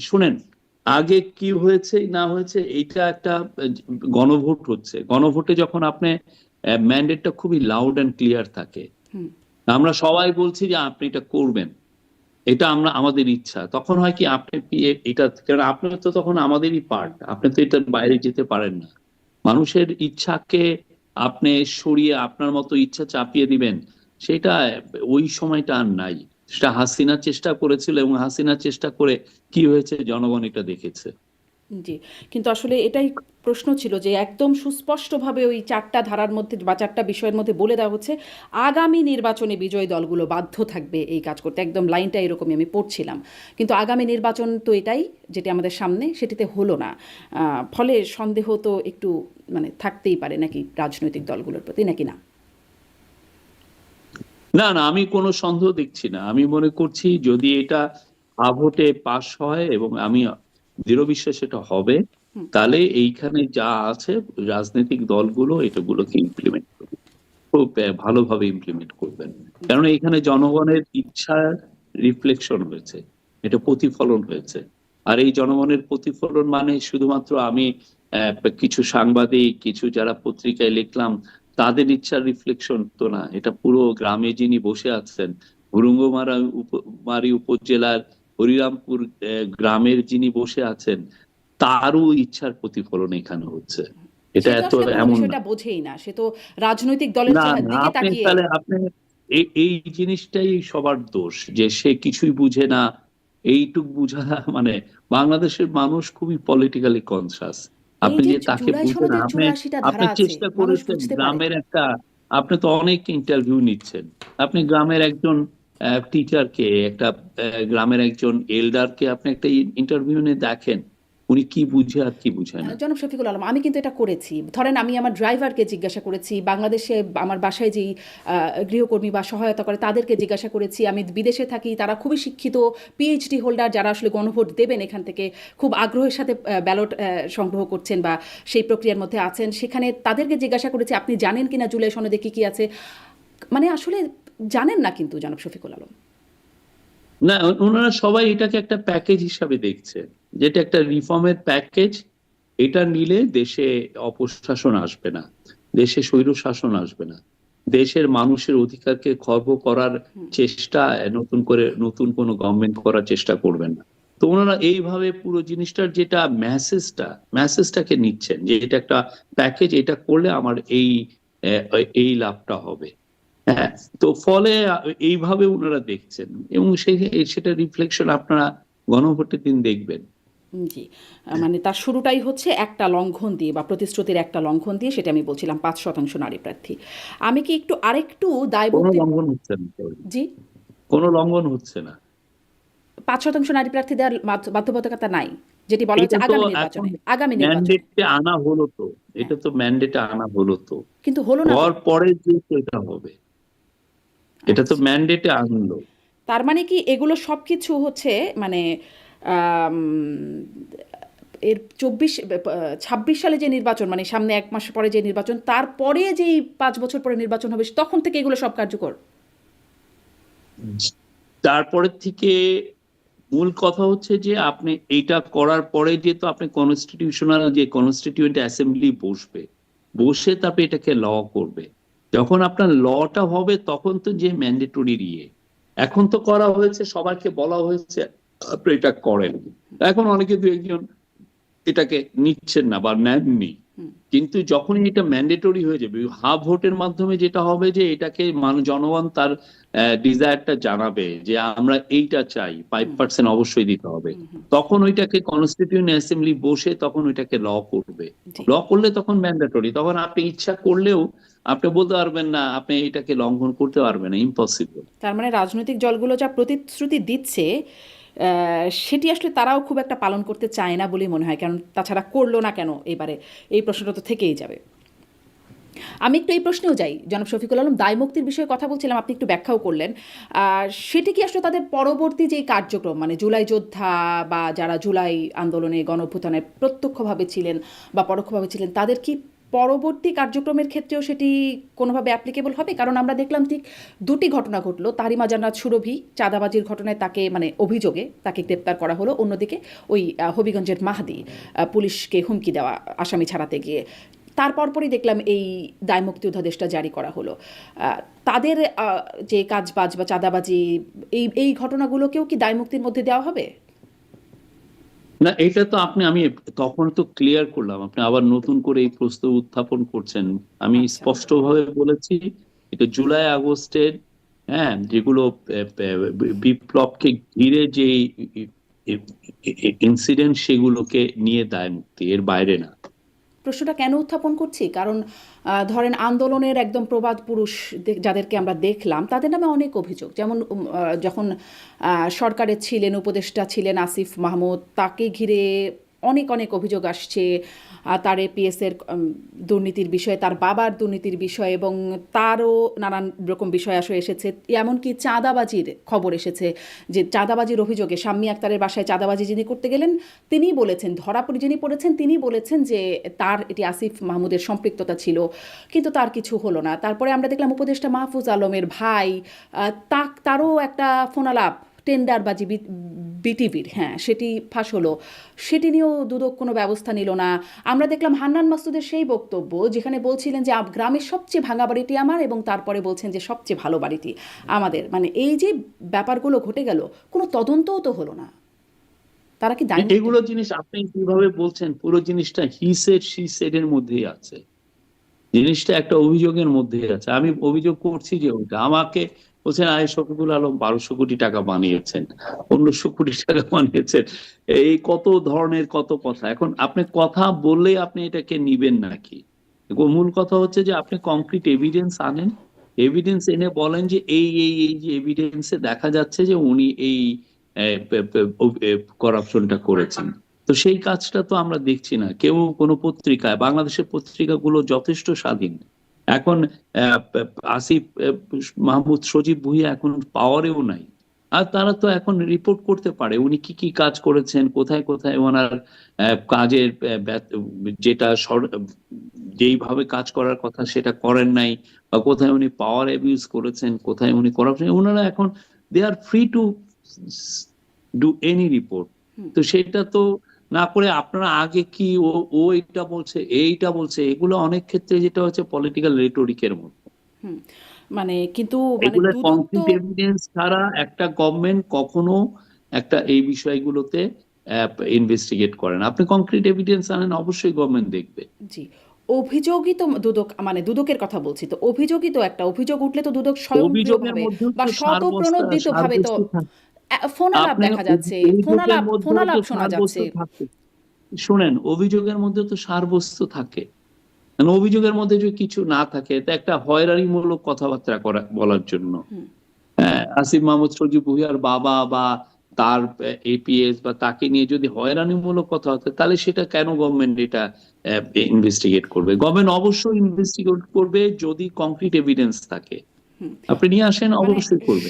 শুনেন, আগে কি হয়েছে না হয়েছে, এইটা একটা গণভোট হচ্ছে। গণভোটে যখন আপনি ম্যান্ডেটটা খুবই লাউড অ্যান্ড ক্লিয়ার থাকে, আমরা সবাই বলছি যে আপনি এটা করবেন, এটা আমরা আমাদের ইচ্ছা, তখন হয় কি আপনি এটা, কারণ আপনি তো তখন আমাদেরই পার্ট, আপনি তো এটার বাইরে যেতে পারেন না। মানুষের ইচ্ছাকে আপনি সরিয়ে আপনার মতো ইচ্ছা চাপিয়ে দিবেন, সেটা ওই সময়টা আর নাই। সেটা হাসিনা চেষ্টা করেছিল, এবং হাসিনা চেষ্টা করে কি হয়েছে জনগণ এটা দেখেছে। জি, কিন্তু আসলে এটাই প্রশ্ন ছিল যে একদম সুস্পষ্টভাবে ওই ৪টা ধারার মধ্যে বা ৪টা বিষয়ের মধ্যে বলে দেওয়া হচ্ছে আগামী নির্বাচনে বিজয়ী দলগুলো বাধ্য থাকবে এই কাজ করতে। একদম লাইনটা এরকমই আমি পড়ছিলাম। কিন্তু আগামী নির্বাচন তো এটাই যেটি আমাদের সামনে, সেটিতে হলো না। ফলে সন্দেহ তো একটু মানে থাকতেই পারে নাকি রাজনৈতিক দলগুলোর প্রতি, নাকি না? না না, আমি কোনো সন্দেহ দেখছি না। আমি মনে করছি যদি এটা ভোটে পাশ হয়, এবং আমি দৃঢ় বিশ্বাস এটা হবে, হুম। তাহলে এইখানে যা আছে রাজনৈতিক দলগুলো এটাগুলোকে ইমপ্লিমেন্ট করবে, খুব ভালোভাবে ইমপ্লিমেন্ট করবেন। জি। কারণ এখানে জনগণের ইচ্ছার রিফ্লেকশন হয়েছে, এটা প্রতিফলন হয়েছে। আর এই জনগণের প্রতিফলন মানে শুধুমাত্র আমি কিছু সাংবাদিক, কিছু যারা পত্রিকায় লিখলাম তাদের ইচ্ছার রিফ্লেকশন তো না, এটা পুরো গ্রামে যিনি বসে আছেন, মারি উপজেলার হরিরামপুর গ্রামের যিনি বসে আছেন, তারও ইচ্ছার প্রতিফলন এখানে হচ্ছে। এটা সে তো এত আসলে পুরো এমন না। বিষয়টা বোঝেই না, সে তো রাজনৈতিক দলের না না, দিকে আপনি তাকিয়ে। তাহলে আপনি এই জিনিসটাই সবার দোষ, যে সে কিছুই বুঝে না। এইটুক বুঝা মানে বাংলাদেশের মানুষ খুবই পলিটিক্যালি কনসাস। এই আপনি যে যে তাকে জুলাই বুঝেন, সনদের আপনি 84টা আপনি ধারা আছে, চেষ্টা মানুষ করেছেন বুঝতে পারে। গ্রামের একটা, আপনি তো অনেক ইন্টারভিউ নিচ্ছেন, আপনি গ্রামের একজন টিচারকে, একটা গ্রামের একজন এল্ডারকে আপনি একটা ইন্টারভিউ নিয়ে দেখেন উনি কি বুঝে আর কি বুঝে না। জনাব শফিকুল আলম, আমি কিন্তু এটা করেছি। ধরেন আমি আমার ড্রাইভারকে জিজ্ঞাসা করেছি, বাংলাদেশে আমার বাসায় যেই গৃহকর্মী বা সহায়তা করে তাদেরকে জিজ্ঞাসা করেছি, আমি বিদেশে থাকি, তারা খুবই শিক্ষিত, পিএইচডি হোল্ডার, যারা আসলে গণভোট দেবেন এখান থেকে খুব আগ্রহের সাথে ব্যালট সংগ্রহ করছেন বা সেই প্রক্রিয়ার মধ্যে আছেন, সেখানে তাদেরকে জিজ্ঞাসা করেছি আপনি জানেন কিনা জুলাই সনদে কী কী আছে। মানে আসলে জানেন না কিন্তু জনাব শফিকুল আলম। না, ওনারা সবাই এটাকে একটা প্যাকেজ হিসাবে দেখছে, যেটা একটা রিফর্মের প্যাকেজ। এটা নিলে দেশে অপশাসন আসবে না, দেশে স্বৈরশাসন আসবে না, দেশের মানুষের অধিকারকে খর্ব করার চেষ্টা, নতুন কোনো গভর্নমেন্ট করার চেষ্টা করবেন না। তো ওনারা এইভাবে পুরো জিনিসটার যেটা মেসেজটাকে নিচ্ছেন, যে এটা একটা প্যাকেজ, এটা করলে আমার আহ, এই লাভটা হবে। হ্যাঁ, তো ফলে এইভাবে ওনারা দেখছেন, এবং সেটা রিফ্লেকশন আপনারা গণভোটের দিন দেখবেন। জি, মানে তার শুরুটাই হচ্ছে একটা লঙ্ঘন দিয়ে বা প্রতিশ্রুতির একটা লঙ্ঘন দিয়ে, সেটা আমি বলছিলাম ৫% নারী প্রার্থী। আমি কি একটু আরেকটু কোনো দায়মুক্তি। লঙ্ঘন হচ্ছে না, জি, কোনো লঙ্ঘন হচ্ছে না। ৫% নারী প্রার্থী দেওয়ার বাধ্যবাধকতা নাই, যেটি বলা হচ্ছে এটা তো আগামী এখন নির্বাচনে, আগামী নির্বাচনে। ম্যান্ডেটে আনা হলো তো, হ্যাঁ, এটা তো ম্যান্ডেটে আনা হলো তো, কিন্তু হলো না তো। হওয়ার পরে যে এটা হবে, এটা তো আচ্ছা, ম্যান্ডেটে আনলো। তার মানে কি এগুলো সব কিছু হচ্ছে মানে আম, এর ২৬ সালে যে নির্বাচন, মানে সামনে ১ মাস পরে যে নির্বাচন, তারপরে যেই ৫ বছর পরে নির্বাচন হবে তখন থেকে এগুলো সব কার্যকর? তারপরের থেকে মূল কথা হচ্ছে যে আপনি এইটা করার পরে যে তো আপনি কনস্টিটিউশনাল যে কনস্টিটিউয়েন্ট অ্যাসেম্বলি বসবে, বসে তারপরে এটাকে ল করবে। যখন আপনার লটা হবে তখন তো যে ম্যান্ডেটরি এখন তো করা হয়েছে, সবাইকে বলা হয়েছে আপনি এটা করেন। এখন অনেকে দু একজন এটাকে নিচ্ছেন না বা নেননি, কিন্তু যখনই এটা ম্যান্ডেটরি হয়ে যাবে হাফ ভোটের মাধ্যমে, যেটা হবে যে এটাকে জনগণ তার ডিজায়ারটা জানাবে যে আমরা এইটা চাই, 5% অবশ্যই দিতে হবে, তখন ওইটাকে কনস্টিটিউয়েন্ট অ্যাসেম্বলি বসে তখন ওইটাকে ল করবে। জি। ল করলে তখন ম্যান্ডেটরি, তখন আপনি ইচ্ছা করলেও আপনি বলতে পারবেন না, আপনি এটাকে লঙ্ঘন করতে পারবেন না, ইম্পসিবল। তার মানে রাজনৈতিক দলগুলো যা প্রতিশ্রুতি দিচ্ছে সেটি আসলে তারাও খুব একটা পালন করতে চায় না বলেই মনে হয়, কারণ তাছাড়া করলো না কেন এবারে, এই প্রশ্নটা তো থেকেই যাবে। আমি একটু এই প্রশ্নেও যাই, জনাব শফিকুল আলম, দায়মুক্তির বিষয়ে কথা বলছিলাম, আপনি একটু ব্যাখ্যাও করলেন। আর সেটি কি আসলে তাদের পরবর্তী যেই কার্যক্রম, মানে জুলাই যোদ্ধা বা যারা জুলাই আন্দোলনে গণঅভ্যুত্থানে প্রত্যক্ষভাবে ছিলেন বা পরোক্ষভাবে ছিলেন, তাদের কি পরবর্তী কার্যক্রমের ক্ষেত্রেও সেটি কোনোভাবে অ্যাপ্লিকেবল হবে? কারণ আমরা দেখলাম ঠিক দুটি ঘটনা ঘটলো, তারিমা জান্নাত সুরভি চাঁদাবাজির ঘটনায় তাকে মানে অভিযোগে তাকে গ্রেপ্তার করা হলো, অন্যদিকে ওই হবিগঞ্জের মাহাদি পুলিশকে হুমকি দেওয়া আসামি ছাড়াতে গিয়ে, তার পরপরই দেখলাম এই দায়মুক্তি অধ্যাদেশটা জারি করা হলো। তাদের যে কাজবাজ বা চাঁদাবাজি, এই এই ঘটনাগুলোকেও কি দায়মুক্তির মধ্যে দেওয়া হবে? না, এটা তো আমি তখন তো ক্লিয়ার করলাম, আপনি আবার নতুন করে এই প্রশ্ন উত্থাপন করছেন। আমি আচ্ছা। স্পষ্টভাবে বলেছি এটা জুলাই আগস্টের, হ্যাঁ, যেগুলো বিপ্লবকে ঘিরে যে ইনসিডেন্ট সেগুলোকে নিয়ে দায় মুক্তি, এর বাইরে না। প্রশ্নটা কেন উত্থাপন করছি কারণ ধরেন আন্দোলনের একদম প্রবাদ পুরুষ যাদেরকে আমরা দেখলাম তাদের নামে অনেক অভিযোগ, যেমন যখন সরকারে ছিলেন, উপদেষ্টা ছিলেন আসিফ মাহমুদ, তাকে ঘিরে অনেক অনেক অভিযোগ আসছে। তার এপিএসের দুর্নীতির বিষয়ে, তার বাবার দুর্নীতির বিষয়ে, এবং তারও নানান রকম বিষয় আসলে এসেছে। এমনকি চাঁদাবাজির খবর এসেছে, যে চাঁদাবাজির অভিযোগে শাম্মী আক্তারের বাসায় চাঁদাবাজি যিনি করতে গেলেন তিনি বলেছেন, ধরা পড়ে যিনি পড়েছেন তিনি বলেছেন যে তার এটি আসিফ মাহমুদের সম্পৃক্ততা ছিল, কিন্তু তার কিছু হলো না। তারপরে আমরা দেখলাম উপদেষ্টা মাহফুজ আলমের ভাই, তারও একটা ফোনালাপ টেন্ডারবাজি বিটিভির, হ্যাঁ সেটি ফাঁস হলো, সেটি নিয়েও দুদক কোনো ব্যবস্থা নিল না। আমরা দেখলাম হান্নান মাসুদের সেই বক্তব্য যেখানে বলছিলেন যে গ্রামের সবচেয়ে ভাঙা বাড়িটি আমার, এবং তারপরে বলছেন যে সবচেয়ে ভালো বাড়িটি আমাদের। মানে এই যে ব্যাপারগুলো ঘটে গেল, কোনো তদন্তও তো হলো না, তারা কি দায় মুক্ত? এগুলো জিনিস আপনি কিভাবে বলছেন, পুরো জিনিসটা হি সেড শি সেড এর মধ্যেই আছে, জিনিসটা একটা অভিযোগের মধ্যে আছে। আমি অভিযোগ করছি যে ওইটা আমাকে বলছেন আই শফিকুল আলম 1200 কোটি টাকা বানিয়েছেন, 1500 কোটি টাকা বানিয়েছেন, এই কত ধরনের কত কথা। এখন আপনি কথা বললে আপনি এটাকে নিবেন নাকি? মূল কথা হচ্ছে যে আপনি কংক্রিট এভিডেন্স আনেন, এভিডেন্স এনে বলেন যে এই যে এভিডেন্সে দেখা যাচ্ছে যে উনি এই করাপশনটা করেছেন। তো সেই কাজটা তো আমরা দেখছি না। কেউ কোনো পত্রিকায়, বাংলাদেশের পত্রিকাগুলো যথেষ্ট স্বাধীন এখন। আসিফ মাহমুদ, সজীব ভুঁইয়া এখন পাওয়ারেও নাই, আর তারা তো এখন রিপোর্ট করতে পারে উনি কি কি কাজ করেছেন, কোথায় কোথায় ওনার কাজের যেটা যেইভাবে কাজ করার কথা সেটা করেন নাই, বা কোথায় উনি পাওয়ার অ্যাবিউজ করেছেন, কোথায় উনি করাপশন, ওনারা এখন they are free to do any report. তো সেটা তো না করে আপনারা আগে কি ও এইটা বলছে এইটা বলছে, এগুলো অনেক ক্ষেত্রে যেটা হচ্ছে পলিটিক্যাল রেটোরিকের মতো। হুম, মানে কিন্তু মানে এগুলো দুদক তো কংক্রিট এভিডেন্স ছাড়া একটা গভর্নমেন্ট কখনো একটা এই বিষয়গুলোতে ইনভেস্টিগেট করে না। আপনি কংক্রিট এভিডেন্স আনেন, অবশ্যই গভর্নমেন্ট দেখবে। জি, অভিযোগই তো দুদক, মানে দুদকের কথা বলছি, তো অভিযোগই তো একটা অভিযোগ উঠলে তো দুদক অভিযোগের স্বয়ংক্রিয়ভাবে মধ্যেও বা তো স্বতঃপ্রণোদিতভাবে তো সারবস্তু থাকে। ফোনালাপ আপনি দেখা যাচ্ছে, অভিযোগের মধ্যেও তো ফোনালাপ শোনা সারবস্তু যাচ্ছে। থাকে। শোনেন, অভিযোগের মধ্যে তো সারবস্তু থাকে। কারণ অভিযোগের মধ্যে যদি কিছু না থাকে, এটা একটা হয়রানিমূলক কথাবার্তা বলার জন্য। আসিফ মাহমুদ, সজীব ভুঁইয়ার বাবা বা তার এপিএস বা তাকে নিয়ে যদি হয়রানিমূলক কথা হতো, তাহলে সেটা কেন গভর্নমেন্ট এটা ইনভেস্টিগেট করবে? গভর্নমেন্ট অবশ্যই ইনভেস্টিগেট করবে যদি কংক্রিট এভিডেন্স থাকে। আপনি নিয়ে আসেন, মানে অবশ্যই করবে।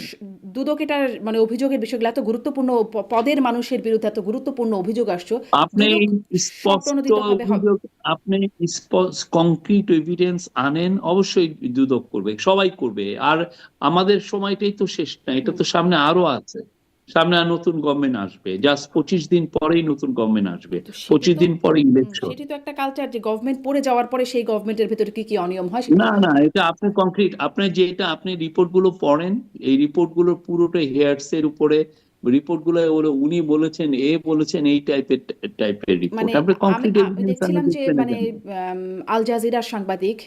দুদক এটার মানে অভিযোগের বিষয়গুলো এত গুরুত্বপূর্ণ, পদের মানুষের বিরুদ্ধে এত গুরুত্বপূর্ণ অভিযোগ আসছে, আপনি দুদক স্পষ্ট স্বপ্রণোদিতভাবে হবে। অভিযোগ, আপনি কংক্রিট এভিডেন্স আনেন, অবশ্যই দুদক করবে, সবাই করবে। আর আমাদের সময়টাই তো শেষ না, এটা তো সামনে আরো আছে। সামনে আর নতুন গভর্নমেন্ট আসবে, জাস্ট 25 দিন পরেই নতুন গভর্নমেন্ট আসবে, তো সেটি 25 দিন পরে ইলেকশন। সেটি তো একটা কালচার যে গভর্নমেন্ট পড়ে যাওয়ার পরে সেই গভর্নমেন্টের ভেতরে কি কি অনিয়ম হয় সেটি। না না, এটা আপনি কংক্রিট, আপনি যেটা আপনি রিপোর্ট গুলো পড়েন, এই রিপোর্ট গুলো পুরোটাই হেয়ার্স এর উপরে রিপোর্ট গুলো, উনি বলেছেন, বলেছেন, এই টাইপের রিপোর্ট। মানে আপনি আমি কংক্রিট আমি এভিডেন্স আনলে দেখছিলাম যে দেখবেন না মানে কেন? আল জাজিরার সাংবাদিক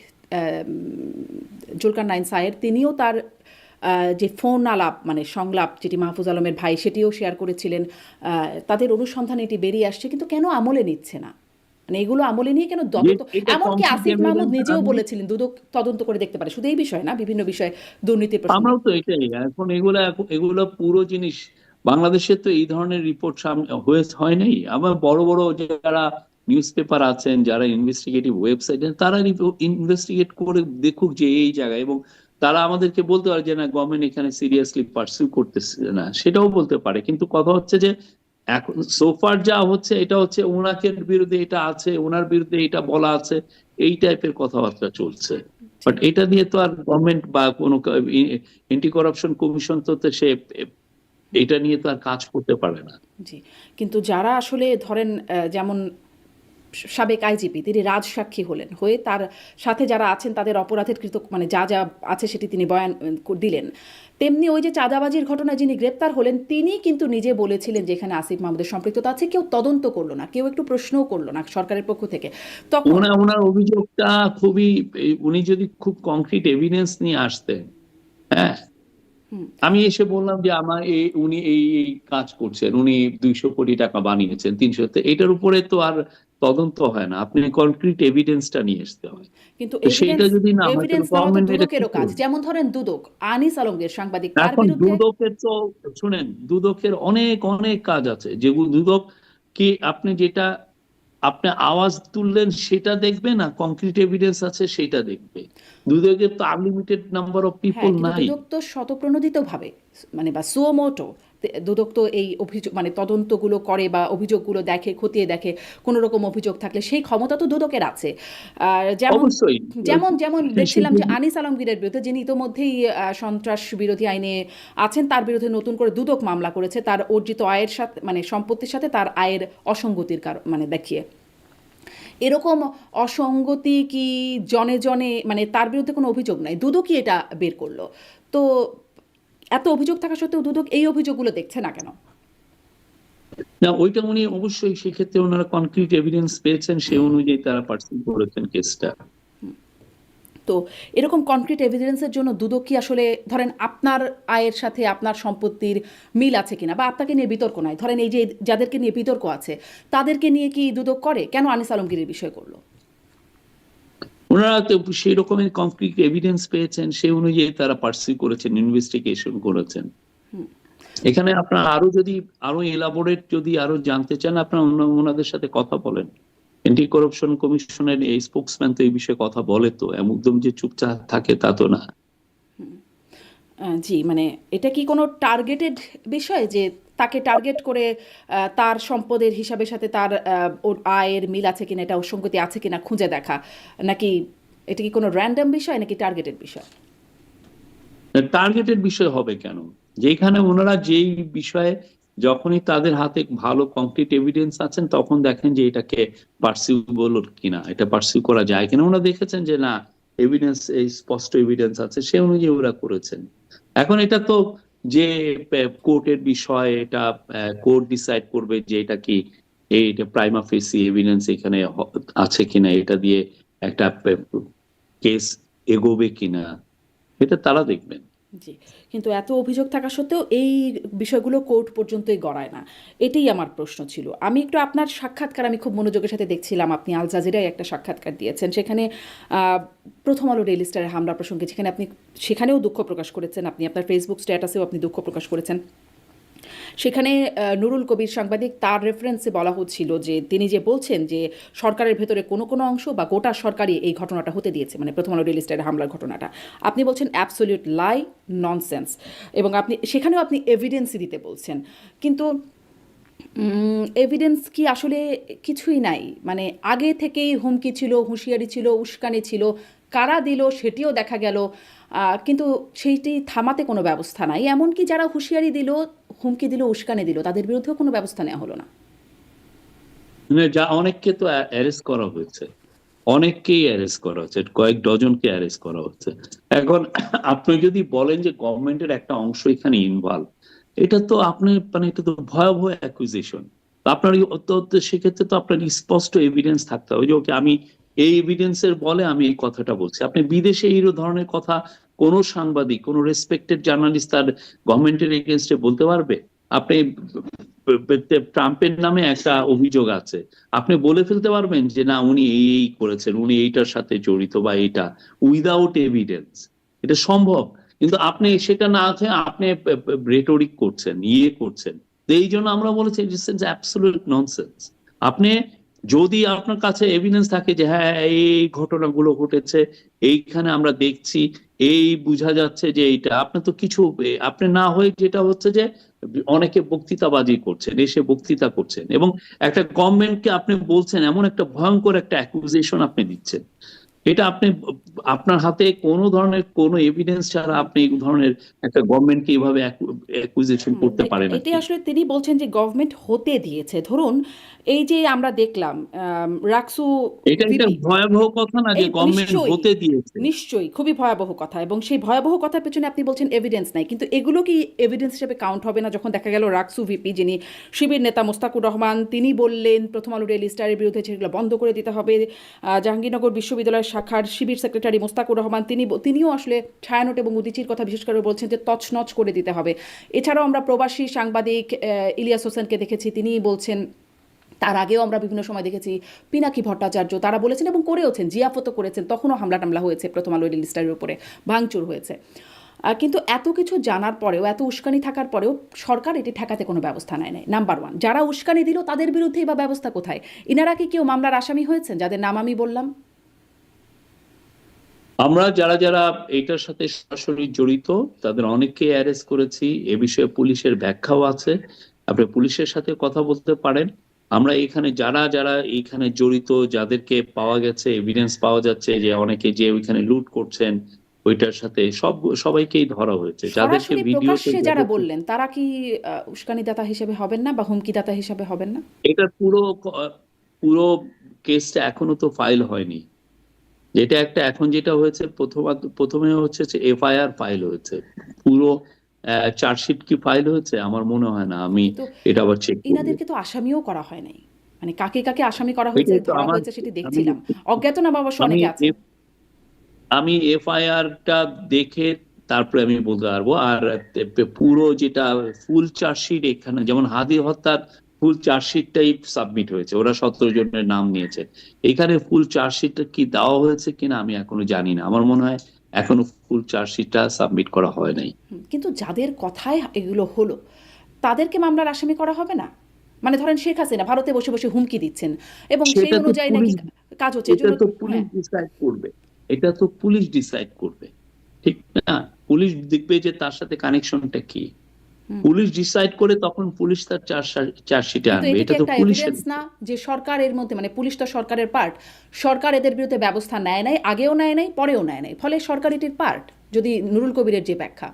জুলকারনাইন সায়ের, তিনিও তার যে ফোন আলাপ মানে সংলাপ যেটি মাহফুজ আলমের ভাই সেটিও শেয়ার করেছিলেন। তাদের অনুসন্ধানে এটি বেরিয়ে আসছে, কিন্তু কেন আমলে নিচ্ছে না? মানে এগুলো আমলে নিয়ে কেন এটা এমনকি কংক্রিট আসিফ মাহমুদ এভিডেন্স নিজেও আনলে, বলেছিলেন দুদক তদন্ত করে দেখতে পারে, শুধু এই বিষয় না, বিভিন্ন বিষয়, দুর্নীতির প্রসঙ্গে। আমরাও তো এটাই এখন, এগুলো পুরো জিনিস বাংলাদেশে তো এই ধরনের রিপোর্ট হয় নাই। আবার বড় বড় যারা নিউজ পেপার আছেন, যারা ইনভেস্টিগেটিভ ওয়েবসাইট, তারা ইনভেস্টিগেট করে দেখুক যে এই জায়গায়, এবং তারা আমাদেরকে বলতে পারে যে না, গভর্নমেন্ট এখানে সিরিয়াসলি পার্সিউ করতেছে না, সেটাও বলতে পারে। কিন্তু কথা হচ্ছে যে এখন সোফার যা হচ্ছে, এটা হচ্ছে ওনাকে বিরুদ্ধে এটা আছে, ওনার বিরুদ্ধে এটা বলা আছে, এই টাইপের কথাবার্তা চলছে। জি। বাট এটা দিয়ে তো আর গভর্নমেন্ট বা কোনো এন্টি করাপশন কমিশন তো সে এটা নিয়ে তো আর কাজ করতে পারে না। জি, কিন্তু যারা আসলে ধরেন যেমন সাবেক আইজিপি, তিনি রাজসাক্ষী হলেন, হয়ে তার সাথে যারা আছেন তাদের অপরাধের মানে যা যা আছে সেটি তিনি বয়ান দিলেন। তেমনি ওই যে চাঁদাবাজির ঘটনায় যিনি গ্রেপ্তার হলেন তিনি কিন্তু নিজে বলেছিলেন যে এখানে আসিফ মাহমুদের সম্পৃক্ততা আছে, কেউ তদন্ত করলো না, কেউ একটু প্রশ্নও করলো না সরকারের পক্ষ থেকে। তখন ওনার অভিযোগটা খুবই, উনি যদি খুব কংক্রিট এভিডেন্স নিয়ে আসতেন, হ্যাঁ, আমি এসে বললাম যে আমার উনি এই এই কাজ করছেন, উনি 200 কোটি টাকা বানিয়েছেন, 300, এটার উপরে তো আর তদন্ত হয় না, আপনি কনক্রিট এভিডেন্সটা নিয়ে আসতে হয়। কিন্তু তো সেইটা যদি না হয় তাহলে এভিডেন্স নেওয়া তো গভর্নমেন্ট এটা কি দুদকেরও কাজ। করবে? যেমন ধরেন দুদক, আনিস আলমগীর সাংবাদিক, তার এখন বিরুদ্ধে দুদকের তো, শুনেন, দুদকের অনেক অনেক কাজ আছে, যেগুলো দুদক কি, আপনি যেটা আপনি আওয়াজ তুললেন সেটা দেখবে না, কংক্রিট এভিডেন্স আছে সেটা দেখবে। দুদকের তো আনলিমিটেড নাম্বার অফ হ্যাঁ, পিপল কিন্তু নাই। দুদক তো স্বতঃপ্রণোদিতভাবে, মানে বা সুমোটো, দুদক তো এই অভিযোগ মানে তদন্তগুলো করে বা অভিযোগগুলো দেখে, খতিয়ে দেখে, কোনো রকম অভিযোগ থাকলে সেই ক্ষমতা তো দুদকের আছে। আর যেমন অবশ্যই। যেমন যেমন দেখছিলাম যে সে- আনিস আলমগীরের বিরুদ্ধে, যিনি ইতোমধ্যেই সন্ত্রাস বিরোধী আইনে আছেন, তার বিরুদ্ধে নতুন করে দুদক মামলা করেছে তার অর্জিত আয়ের সাথে, মানে সম্পত্তির সাথে তার আয়ের অসঙ্গতির মানে দেখিয়ে। এরকম অসঙ্গতি কি জনে জনে, মানে তার বিরুদ্ধে কোনো অভিযোগ নাই, দুদকই এটা বের করলো। তো এত অভিযোগ থাকা সত্ত্বেও দুদক এই অভিযোগগুলো দেখছে না কেন? না, ওইটা উনি অবশ্যই সেক্ষেত্রে ওনারা কনক্রিট এভিডেন্স পেয়েছেন, সেই অনুযায়ী তারা পার্সিউ করেছেন কেসটা। তো এরকম কনক্রিট এভিডেন্সের জন্য দুদক কি আসলে, ধরেন আপনার আয়ের সাথে আপনার সম্পত্তির মিল আছে কিনা, বা আপনাকে নিয়ে বিতর্ক নাই, ধরেন এই যে যাদেরকে নিয়ে বিতর্ক আছে তাদেরকে নিয়ে কি দুদক করে? কেন আনিস আলমগীরের বিষয় করলো? ওনারা তো সেই রকমের কনক্রিট এভিডেন্স পেয়েছেন, সেই অনুযায়ী তারা পার্সিউ করেছেন, ইনভেস্টিগেশন করেছেন। এখানে আপনার আরো যদি আরো এলাবোরেট যদি আরো জানতে চান, আপনার ওনাদের সাথে কথা বলেন। অ্যান্টি করাপশন কমিশনের এই স্পোকসম্যান তো এই বিষয়ে কথা বলে, তো একদম যে চুপচাপ থাকে তা তো না। জি, মানে এটা কি কোনো টার্গেটেড বিষয়, যে তাকে টার্গেট করে তার সম্পদের হিসাবের সাথে তার ওর আয়ের মিল আছে কিনা, এটা অসঙ্গতি আছে কিনা খুঁজে দেখা, নাকি এটা কি কোনো র্যান্ডম বিষয় নাকি টার্গেটেড বিষয়? টার্গেটেড বিষয় হবে কেন? যেখানে ওনারা যেই বিষয়ে, যখনই তাদের হাতে ভালো কংক্রিট এভিডেন্স আছেন, তখন দেখেন যে এটাকে পার্সিউবল কিনা, এটা পার্সিউ করা যায় কিনা, ওনারা দেখেছেন যে না, এভিডেন্স, এই স্পষ্ট এভিডেন্স আছে, সে অনুযায়ী ওরা করেছেন। এখন এটা তো যে কোর্টের বিষয়, এটা কোর্ট ডিসাইড করবে যে এটা কি, এইটা প্রাইমা ফেসি এভিডেন্স এখানে আছে কিনা, এটা দিয়ে একটা কেস এগোবে কিনা, এটা তারা দেখবেন। জি, কিন্তু এত অভিযোগ থাকা সত্ত্বেও এই বিষয়গুলো কোর্ট পর্যন্তই গড়ায় না, এটাই আমার প্রশ্ন ছিল। আমি একটু আপনার সাক্ষাৎকার আমি খুব মনোযোগের সাথে দেখছিলাম, আপনি আল জাজিরায় একটা সাক্ষাৎকার দিয়েছেন, সেখানে প্রথম আলো ডেইলি স্টারের হামলা প্রসঙ্গে, যেখানে আপনি সেখানেও দুঃখ প্রকাশ করেছেন, আপনি আপনার ফেসবুক স্ট্যাটাসেও আপনি দুঃখ প্রকাশ করেছেন। সেখানে নুরুল কবির সাংবাদিক, তার রেফারেন্সে বলা হচ্ছিল যে তিনি যে বলছেন যে সরকারের ভেতরে কোনো কোনো অংশ বা গোটা সরকারই এই ঘটনাটা হতে দিয়েছে, মানে প্রথম আলো ডেইলি স্টারের হামলার ঘটনাটা, আপনি বলছেন অ্যাবসলিউট লাই, ননসেন্স, এবং আপনি সেখানেও আপনি এভিডেন্সই দিতে বলছেন। কিন্তু এভিডেন্স কি আসলে কিছুই নাই? মানে আগে থেকেই হুমকি ছিল, হুঁশিয়ারি ছিল, উস্কানি ছিল, কারা দিল সেটিও দেখা গেল, কিন্তু সেইটি থামাতে কোনো ব্যবস্থা নাই। এমনকি যারা হুঁশিয়ারি দিল, হুমকি দিল, উস্কানি দিল, তাদের বিরুদ্ধেও কোনো ব্যবস্থা নেওয়া হলো না। মানে যা, অনেককে তো অ্যারেস্ট করা হয়েছে, অনেককেই অ্যারেস্ট করা হচ্ছে, কয়েক ডজনকে অ্যারেস্ট করা হচ্ছে। এখন আপনি যদি বলেন যে গভর্নমেন্টের একটা অংশ এখানে ইনভলভ, এটা তো আপনি, মানে এটা তো ভয়াবহ অ্যাকুইজিশন। আপনার সেক্ষেত্রে তো আপনার স্পষ্ট এভিডেন্স থাকতে হবে যে ওকে, আমি এই এভিডেন্সের বলে আমি এই কথাটা বলছি। আপনি বিদেশে এই ধরনের কথা কোন সাংবাদিক, কোন রেসপেক্টেড জার্নালিস্ট তার গভর্নমেন্টের এগেনস্টে বলতে পারবে? আপনি ট্রাম্পের নামে একটা অভিযোগ আছে, আপনি বলে ফেলতে পারবেন যে না, উনি এই এই করেছেন, উনি এইটার সাথে জড়িত বা এইটা, উইদাউট এভিডেন্স? এটা সম্ভব? কিন্তু আপনি সেটা না আছে, আপনি রেটরিক করছেন, ইয়ে করছেন। তো এই জন্য আমরা বলেছি ইটস অ্যাবসলিউট ননসেন্স। আপনি যদি আপনার কাছে এভিডেন্স থাকে যে হ্যাঁ এই ঘটনাগুলো ঘটেছে, এইখানে আমরা দেখছি, এই বোঝা যাচ্ছে যে এইটা, আপনি তো কিছু, আপনি না হয়ে যেটা হচ্ছে যে অনেকে বক্তৃতাবাজি করছেন, এসে বক্তৃতা করছেন, এবং একটা গভর্নমেন্টকে আপনি বলছেন, এমন একটা ভয়ঙ্কর একটা অ্যাকুজিশন আপনি দিচ্ছেন। এটা আপনি আপনার হাতে কোনো ধরনের কোনো এভিডেন্স ছাড়া আপনি এই ধরনের একটা গভর্নমেন্টকে এইভাবে অ্যাকুইজিশন করতে পারেন আর এটাই কি। আসলে তিনি বলছেন যে গভর্নমেন্ট হতে দিয়েছে। ধরুন এই যে আমরা দেখলাম রাকসু এটা একটা ভিপি, ভয়াবহ কথা না যে এই গভর্নমেন্ট নিশ্চয়ই, হতে দিয়েছে। নিশ্চয়ই খুবই ভয়াবহ কথা, এবং সেই ভয়াবহ কথার পেছনে আপনি বলছেন এভিডেন্স নাই, কিন্তু এগুলো কি এভিডেন্স হিসেবে কাউন্ট হবে না? যখন দেখা গেল রাকসু ভিপি, যিনি শিবির নেতা মোস্তাকুর রহমান, তিনি বললেন প্রথম আলো ডেইলি স্টারের বিরুদ্ধে সেগুলো বন্ধ করে দিতে হবে। জাহাঙ্গীরনগর বিশ্ববিদ্যালয়ের শাখার শিবির সেক্রেটারি মোস্তাকুর রহমান, তিনিও আসলে ছায়ানট এবং উদীচীর কথা বিশেষ করে বলছেন যে তছনছ করে দিতে হবে। এছাড়াও আমরা প্রবাসী সাংবাদিক ইলিয়াস হোসেনকে দেখেছি, তিনি বলছেন। তার আগেও আমরা বিভিন্ন সময় দেখেছি পিনাকি ভট্টাচার্য, তারা বলেছেন এবং করেওছেন, জিয়াফতও করেছেন, তখনও হামলা টামলা হয়েছে প্রথম আলো ডেইলি স্টারের উপরে, ভাঙচুর হয়েছে। কিন্তু এত কিছু জানার পরেও, এত উস্কানি থাকার পরেও সরকার এটি ঠেকাতে কোনো ব্যবস্থা নেয় নাই। নাম্বার ওয়ান, যারা উস্কানি দিল তাদের বিরুদ্ধেই বা ব্যবস্থা কোথায়? ইনারা কি কেউ মামলার আসামি হয়েছেন যাদের নাম আমি বললাম? আমরা যারা যারা এটার সাথে সরাসরি জড়িত তাদের অনেককে অ্যারেস্ট করেছি। এ বিষয়ে পুলিশের ব্যাখ্যাও আছে, আপনি পুলিশের সাথে কথা বলতে পারেন। আমরা এখানে যারা যারা এইখানে জড়িত, যাদেরকে পাওয়া গেছে, এভিডেন্স পাওয়া যাচ্ছে যে অনেকে যে ওইখানে লুট করছেন, ওইটার সাথে সবাইকেই ধরা হয়েছে, যাদেরকে সরাসরি ভিডিওতে প্রকাশ্যে যারা বললেন তারা কি উস্কানিদাতা হিসেবে হবেন না বা হুমকিদাতা হিসেবে হবেন না? এটার পুরো কেসটা এখনো তো ফাইল হয়নি। যেটা একটা এখন যেটা হয়েছে, প্রথমে হচ্ছে যে এফআইআর ফাইল হয়েছে। পুরো চার্জশিট কি ফাইল হয়েছে আমার মনে হয় না, আমি কিন্তু এটা আবার চেক করবো। ইনাদেরকে তো আসামিও করা হয় নাই, মানে কাকে কাকে আসামি করা হয়েছে, এটাই তো ধরা আমার, হয়েছে সেটি আমি দেখছিলাম। অজ্ঞাতনামা অবশ্য আমি অনেকে আছেন। আমি এফআইআরটা দেখে তারপরে আমি বলতে পারবো। আর পুরো যেটা ফুল চার্জশিট, এখানে যেমন হাদি হত্যার ফুল চার্জশিটটাই সাবমিট হয়েছে, ওরা 17 জনের নাম নিয়েছে। এখানে ফুল চার্জশিটটা কি দেওয়া হয়েছে কিনা আমি এখনো জানি না, আমার মনে হয় এখনো ফুল চার্জশিটটা সাবমিট করা হয় নাই। কিন্তু যাদের কথায় এগুলো হলো তাদেরকে মামলার আসামি করা হবে না? মানে ধরেন শেখ হাসিনা ভারতে বসে বসে হুমকি দিচ্ছেন এবং সেই সেটা তো অনুযায়ী নাকি পুলিশ, কাজ হচ্ছে, এটা এজন্য। তো পুলিশ হ্যাঁ। ডিসাইড করবে, এটা তো পুলিশ ডিসাইড করবে, ঠিক না? পুলিশ দেখবে যে তার সাথে কানেকশনটা কি, পুলিশ ডিসাইড করে তখন পুলিশ তার চার্জশিটে কিন্তু আনবে, এটা কি এটা তো একটা পুলিশের। এভিডেন্স না যে সরকার এর মধ্যে, মানে পুলিশ তো সরকারের পার্ট, সরকার এদের বিরুদ্ধে ব্যবস্থা নেয় নাই, আগেও নেয় নাই, পরেও নেয় নাই, ফলে সরকার এটির পার্ট, যদি নুরুল কবিরের যে ব্যাখ্যা।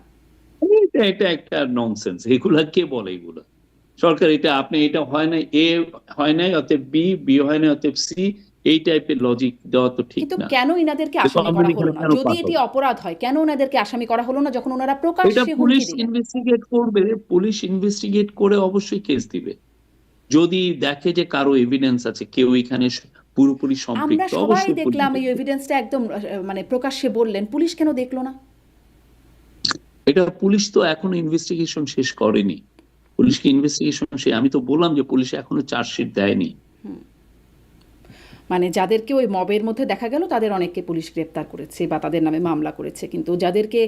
এটা এটা একটা ননসেন্স, এগুলা কে বলে এগুলা? সরকার এটা, আপনি এটা হয় নাই, এ হয় নাই অতএব বি, বি হয় নাই অতএব সি, এই টাইপের লজিক দেওয়া তো ঠিক কিন্তু না। কেন ইনাদেরকে আসামি গভর্নমেন্ট করা হলো এখানে না? কেন যদি পাস এটি হবে? অপরাধ হয়, কেন ওনাদেরকে আসামি করা হলো না যখন ওনারা এটা প্রকাশ্যে পুলিশ হুমকি দিলেন? ইনভেস্টিগেট করবে, পুলিশ ইনভেস্টিগেট করে অবশ্যই কেস দিবে। যদি দেখে যে কারো এভিডেন্স আছে, কেউ এখানে পুরোপুরি আমরা সম্পৃক্ত, সবাই অবশ্যই পুলিশ দেখলাম এই দেখবে। এভিডেন্সটা একদম মানে প্রকাশ্যে বললেন, পুলিশ কেন দেখলো না? এটা পুলিশ তো এখনো ইনভেস্টিগেশন শেষ করেনি। পুলিশকে ইনভেস্টিগেশন আমি তো বললাম যে পুলিশ এখনো চার্জশিট দেয়নি। মানে যাদেরকে ওই মবের মধ্যে দেখা গেল তাদের অনেককে পুলিশ গ্রেপ্তার করেছে বা তাদের নামে মামলা করেছে, কিন্তু যাদেরকে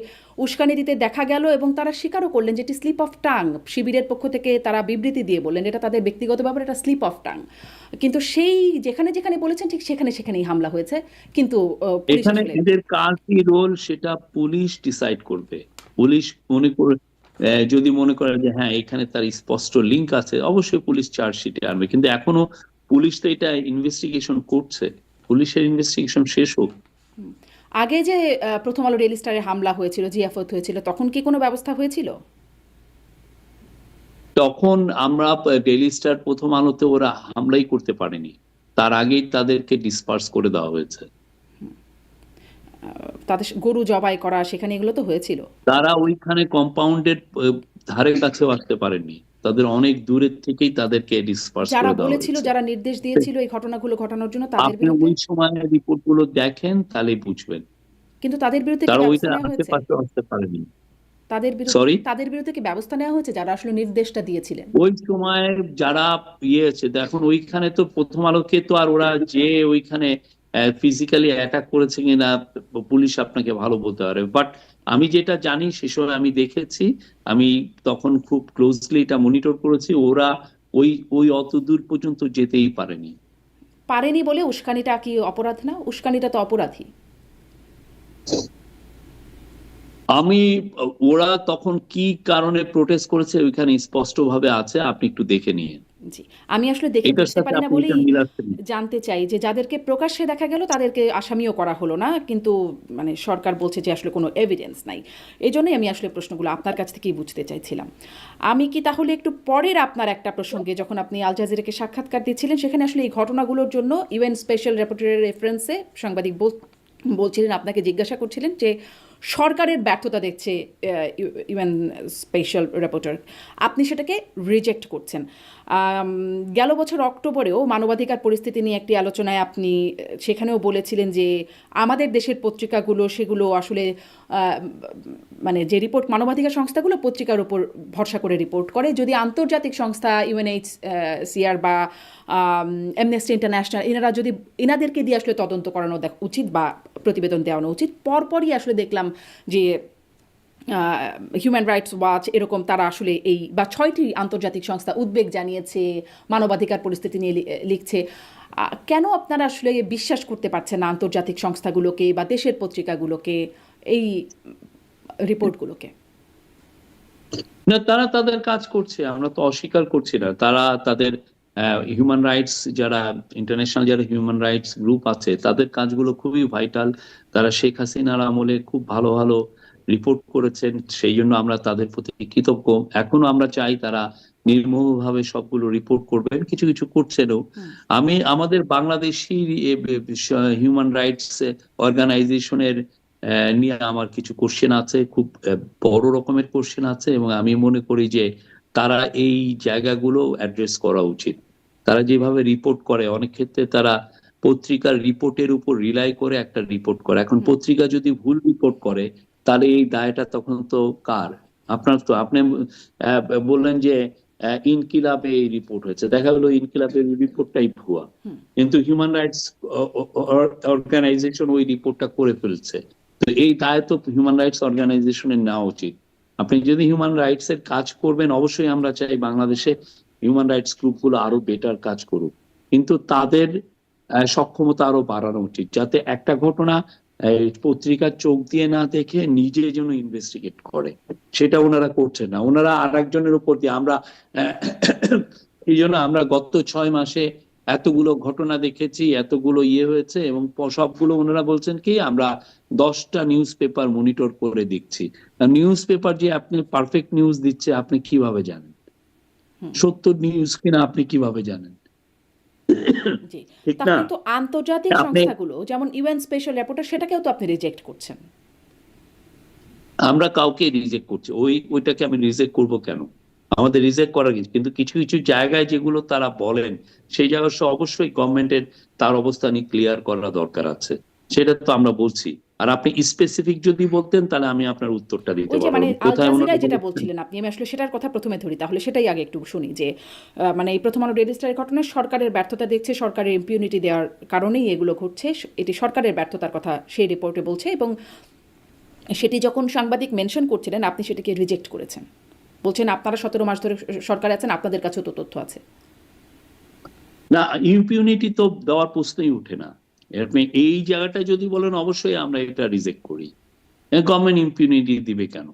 উস্কানি দিতে দেখা গেল এবং তারা স্বীকারও করলেন যেটি স্লিপ অফ টাং, শিবিরের পক্ষ থেকে তারা বিবৃতি দিয়ে বললেন এটা তাদের ব্যক্তিগত ব্যাপার, এটা স্লিপ অফ টাং, কিন্তু সেই যেখানে যেখানে বলেছেন ঠিক সেখানে সেখানেই হামলা হয়েছে। কিন্তু পুলিশ এখানে আসলে এদের কার কি রোল সেটা পুলিশ ডিসাইড করবে। পুলিশ মনে করে, যদি মনে করে যে হ্যাঁ এখানে তার স্পষ্ট লিংক আছে, অবশ্যই পুলিশ চার্জশিটে আনবে। কিন্তু এখনো পুলিশ তো এটা ইনভেস্টিগেশন করছে, পুলিশের ইনভেস্টিগেশন শেষ হোক। আগে যে প্রথম আলো ডেইলি স্টারে হামলা হয়েছিল, জিয়াফত হয়েছিল, তখন কি কোনো ব্যবস্থা হয়েছিল? তখন আমরা ডেইলি স্টার প্রথম আলোতে ওরা হামলাই করতে পারেনি, তার আগেই তাদেরকে ডিসপার্স করে দেওয়া হয়েছে। তাদের গরু জবাই করা সেখানে এগুলো তো হয়েছিল। তারা ওইখানে কম্পাউন্ডের ধারে কাছেও আসতে পারেনি, তাদের অনেক দূরের থেকেই তাদেরকে ডিসপার্স যারা করে দেওয়া বলেছিল, হয়েছে। যারা নির্দেশ দিয়েছিল এই ঘটনাগুলো ঘটানোর জন্য, তাদের আপনি বিরুদ্ধে? ওই সময়ের রিপোর্ট গুলো দেখেন তাহলেই বুঝবেন, কিন্তু তাদের বিরুদ্ধে কি তারা ব্যবস্থা ওইটা নেওয়া হয়েছে? আশেপাশে আসতে পারেনি। তাদের বিরুদ্ধে সরি, তাদের বিরুদ্ধে কি ব্যবস্থা নেওয়া হয়েছে যারা আসলে নির্দেশটা দিয়েছিলেন? ওই সময় যারা ইয়ে আছে, দেখুন ওইখানে তো প্রথম আলোকে তো আর ওরা যে ওইখানে ফিজিক্যালি অ্যাটাক করেছে কিনা পুলিশ আপনাকে ভালো বলতে পারে, বাট আমি যেটা জানি সে সময় আমি দেখেছি, আমি তখন খুব ক্লোজলি এটা মনিটর করেছি, ওরা ওই ওই অত দূর পর্যন্ত যেতেই পারেনি। পারেনি বলে উস্কানিটা কি অপরাধ না? উস্কানিটা তো অপরাধী। আমি, ওরা তখন কি কারণে প্রোটেস্ট করেছে ওইখানে স্পষ্ট ভাবে আছে, আপনি একটু দেখে নিয়ে। জি, আমি আসলে দেখে এটার বুঝতে সাথে পারি না আপনি এটা বলেই মিলাচ্ছেন না। জানতে চাই যে যাদেরকে প্রকাশ্যে দেখা গেল তাদেরকে আসামিও করা হলো না, কিন্তু মানে সরকার বলছে যে আসলে কোনো এভিডেন্স নাই। এই জন্যই আমি আসলে প্রশ্নগুলো আপনার কাছ থেকেই বুঝতে চাইছিলাম। আমি কি তাহলে একটু পরের আপনার একটা প্রসঙ্গে, যখন আপনি আল জাজিরাকে সাক্ষাৎকার দিচ্ছিলেন সেখানে আসলে এই ঘটনাগুলোর জন্য ইউএন স্পেশাল রেপোর্টারের রেফারেন্সে সাংবাদিক বলছিলেন, আপনাকে জিজ্ঞাসা করছিলেন যে সরকারের ব্যর্থতা দেখছে ইউএন স্পেশাল রিপোর্টার, আপনি সেটাকে রিজেক্ট করছেন। গেল বছর অক্টোবরেও মানবাধিকার পরিস্থিতি নিয়ে একটি আলোচনায় আপনি সেখানেও বলেছিলেন যে আমাদের দেশের পত্রিকাগুলো সেগুলো আসলে মানে যে রিপোর্ট মানবাধিকার সংস্থাগুলো পত্রিকার উপর ভরসা করে রিপোর্ট করে, যদি আন্তর্জাতিক সংস্থা ইউএনএইচসিআর বা অ্যামনেস্টি ইন্টারন্যাশনাল যদি এনাদেরকে দিয়ে আসলে তদন্ত করানো উচিত বা প্রতিবেদন দেওয়ানো উচিত। পরপরই আসলে দেখলাম যে হিউম্যান রাইটস ওয়াচ এরকম তারা আসলে এই বা 6টি আন্তর্জাতিক সংস্থা উদ্বেগ জানিয়েছে, মানবাধিকার পরিস্থিতি নিয়ে লিখছে। কেন আপনারা আসলে বিশ্বাস করতে পারছেন না আন্তর্জাতিক সংস্থাগুলোকে বা দেশের পত্রিকাগুলোকে, এই রিপোর্টগুলোকে? না, তারা তাদের কাজ করছে, আমরা তো অস্বীকার করছি না। তারা তাদের হিউম্যান রাইটস, যারা ইন্টারন্যাশনাল যারা হিউম্যান রাইটস গ্রুপ আছে, তাদের কাজগুলো খুবই ভাইটাল। তারা শেখ হাসিনার আমলে খুব ভালো ভালো রিপোর্ট করেছেন, সেই জন্য আমরা তাদের প্রতি কৃতজ্ঞ। এখনো আমরা চাই তারা নির্মমভাবে সবগুলো রিপোর্ট করবেন, কিছু কিছু করছেনও। আমাদের বাংলাদেশি হিউম্যান রাইটস অর্গানাইজেশনের নিয়ে আমার কিছু কোশ্চেন আছে, খুব বড় রকমের কোশ্চেন আছে, এবং আমি মনে করি যে তারা এই জায়গাগুলো অ্যাড্রেস করা উচিত। তারা যেভাবে রিপোর্ট করে, অনেক ক্ষেত্রে তারা পত্রিকার রিপোর্টের উপর রিলাই করে একটা রিপোর্ট করে। এখন পত্রিকা যদি ভুল রিপোর্ট করে, তাহলে এই দায়টা তখন তো কার? আপনার তো, আপনি আহ, বললেন যে ইনকিলাবে এই রিপোর্ট হয়েছে, দেখা গেলো ইনকিলাবের রিপোর্টটাই ভুয়া, কিন্তু হিউম্যান রাইটস অর্গানাইজেশন ওই রিপোর্টটা করে ফেলছে। তো এই দায় তো হিউম্যান রাইটস অর্গানাইজেশনের নেওয়া উচিত। আপনি যদি হিউম্যান রাইটস এর কাজ করবেন, অবশ্যই আমরা চাই বাংলাদেশে হিউম্যান রাইটস গ্রুপগুলো আরো বেটার কাজ করুক, কিন্তু তাদের সক্ষমতা আরো বাড়ানো উচিত, যাতে একটা ঘটনা পত্রিকার চোখ দিয়ে না দেখে নিজে যেন ইনভেস্টিগেট করে। সেটা ওনারা করছে না, ওনারা আর একজনের উপর দিয়ে। আমরা এই জন্য আমরা গত 6 মাসে এতগুলো ঘটনা দেখেছি, এতগুলো হয়েছে, এবং সবগুলো ওনারা বলছেন কি আমরা 10টা নিউজ পেপার মনিটর করে দেখছি। নিউজ পেপার যে আপনি পারফেক্ট নিউজ দিচ্ছে আপনি কিভাবে জানেন? সত্য নিউজ কিনা আপনি কিভাবে জানেন? জি, ঠিক না? তাহলে তো আন্তর্জাতিক আপনি, সংস্থাগুলো যেমন ইউএন স্পেশাল রিপোর্টার সেটাকেও তো আপনি রিজেক্ট করছেন। আমরা কাউকে রিজেক্ট করছি, ওইটাকে আমি রিজেক্ট করব কেন? আমাদের রিজেক্ট করার কিছু, কিন্তু কিছু কিছু জায়গায় যেগুলো তারা বলেন, সেই জায়গায় অবশ্যই গভর্নমেন্টের তার অবস্থানই ক্লিয়ার করা দরকার আছে, সেটা তো আমরা বলছি। আর আপনি স্পেসিফিক যদি বলতেন তাহলে আমি আপনার উত্তরটা দিতে ওই যে মানে পারবো আল কোথায় ওনারা জাজিরায় যেটা বলেছেন। বলছিলেন আপনি, আমি আসলে সেটার কথা প্রথমে ধরি, তাহলে সেটাই আগে একটু শুনি যে মানে এই প্রথম আলো ডেইলি স্টারের ঘটনায় সরকারের ব্যর্থতা দেখছে, সরকারের ইম্পিউনিটি দেওয়ার কারণেই এগুলো ঘটছে, এটি সরকারের ব্যর্থতার কথা সেই রিপোর্টে বলছে, এবং সেটি যখন সাংবাদিক মেনশন করছিলেন আপনি সেটিকে রিজেক্ট করেছেন, বলছেন আপনারা 17 মাস ধরে সরকারে আছেন, আপনাদের কাছেও তো তথ্য আছে। না, ইম্পিউনিটি তো দেওয়ার প্রশ্নই উঠে না। আপনি এই জায়গাটা যদি বলেন, অবশ্যই আমরা এটা রিজেক্ট করি। গভর্নমেন্ট ইম্পিউনিটি দিবে কেন?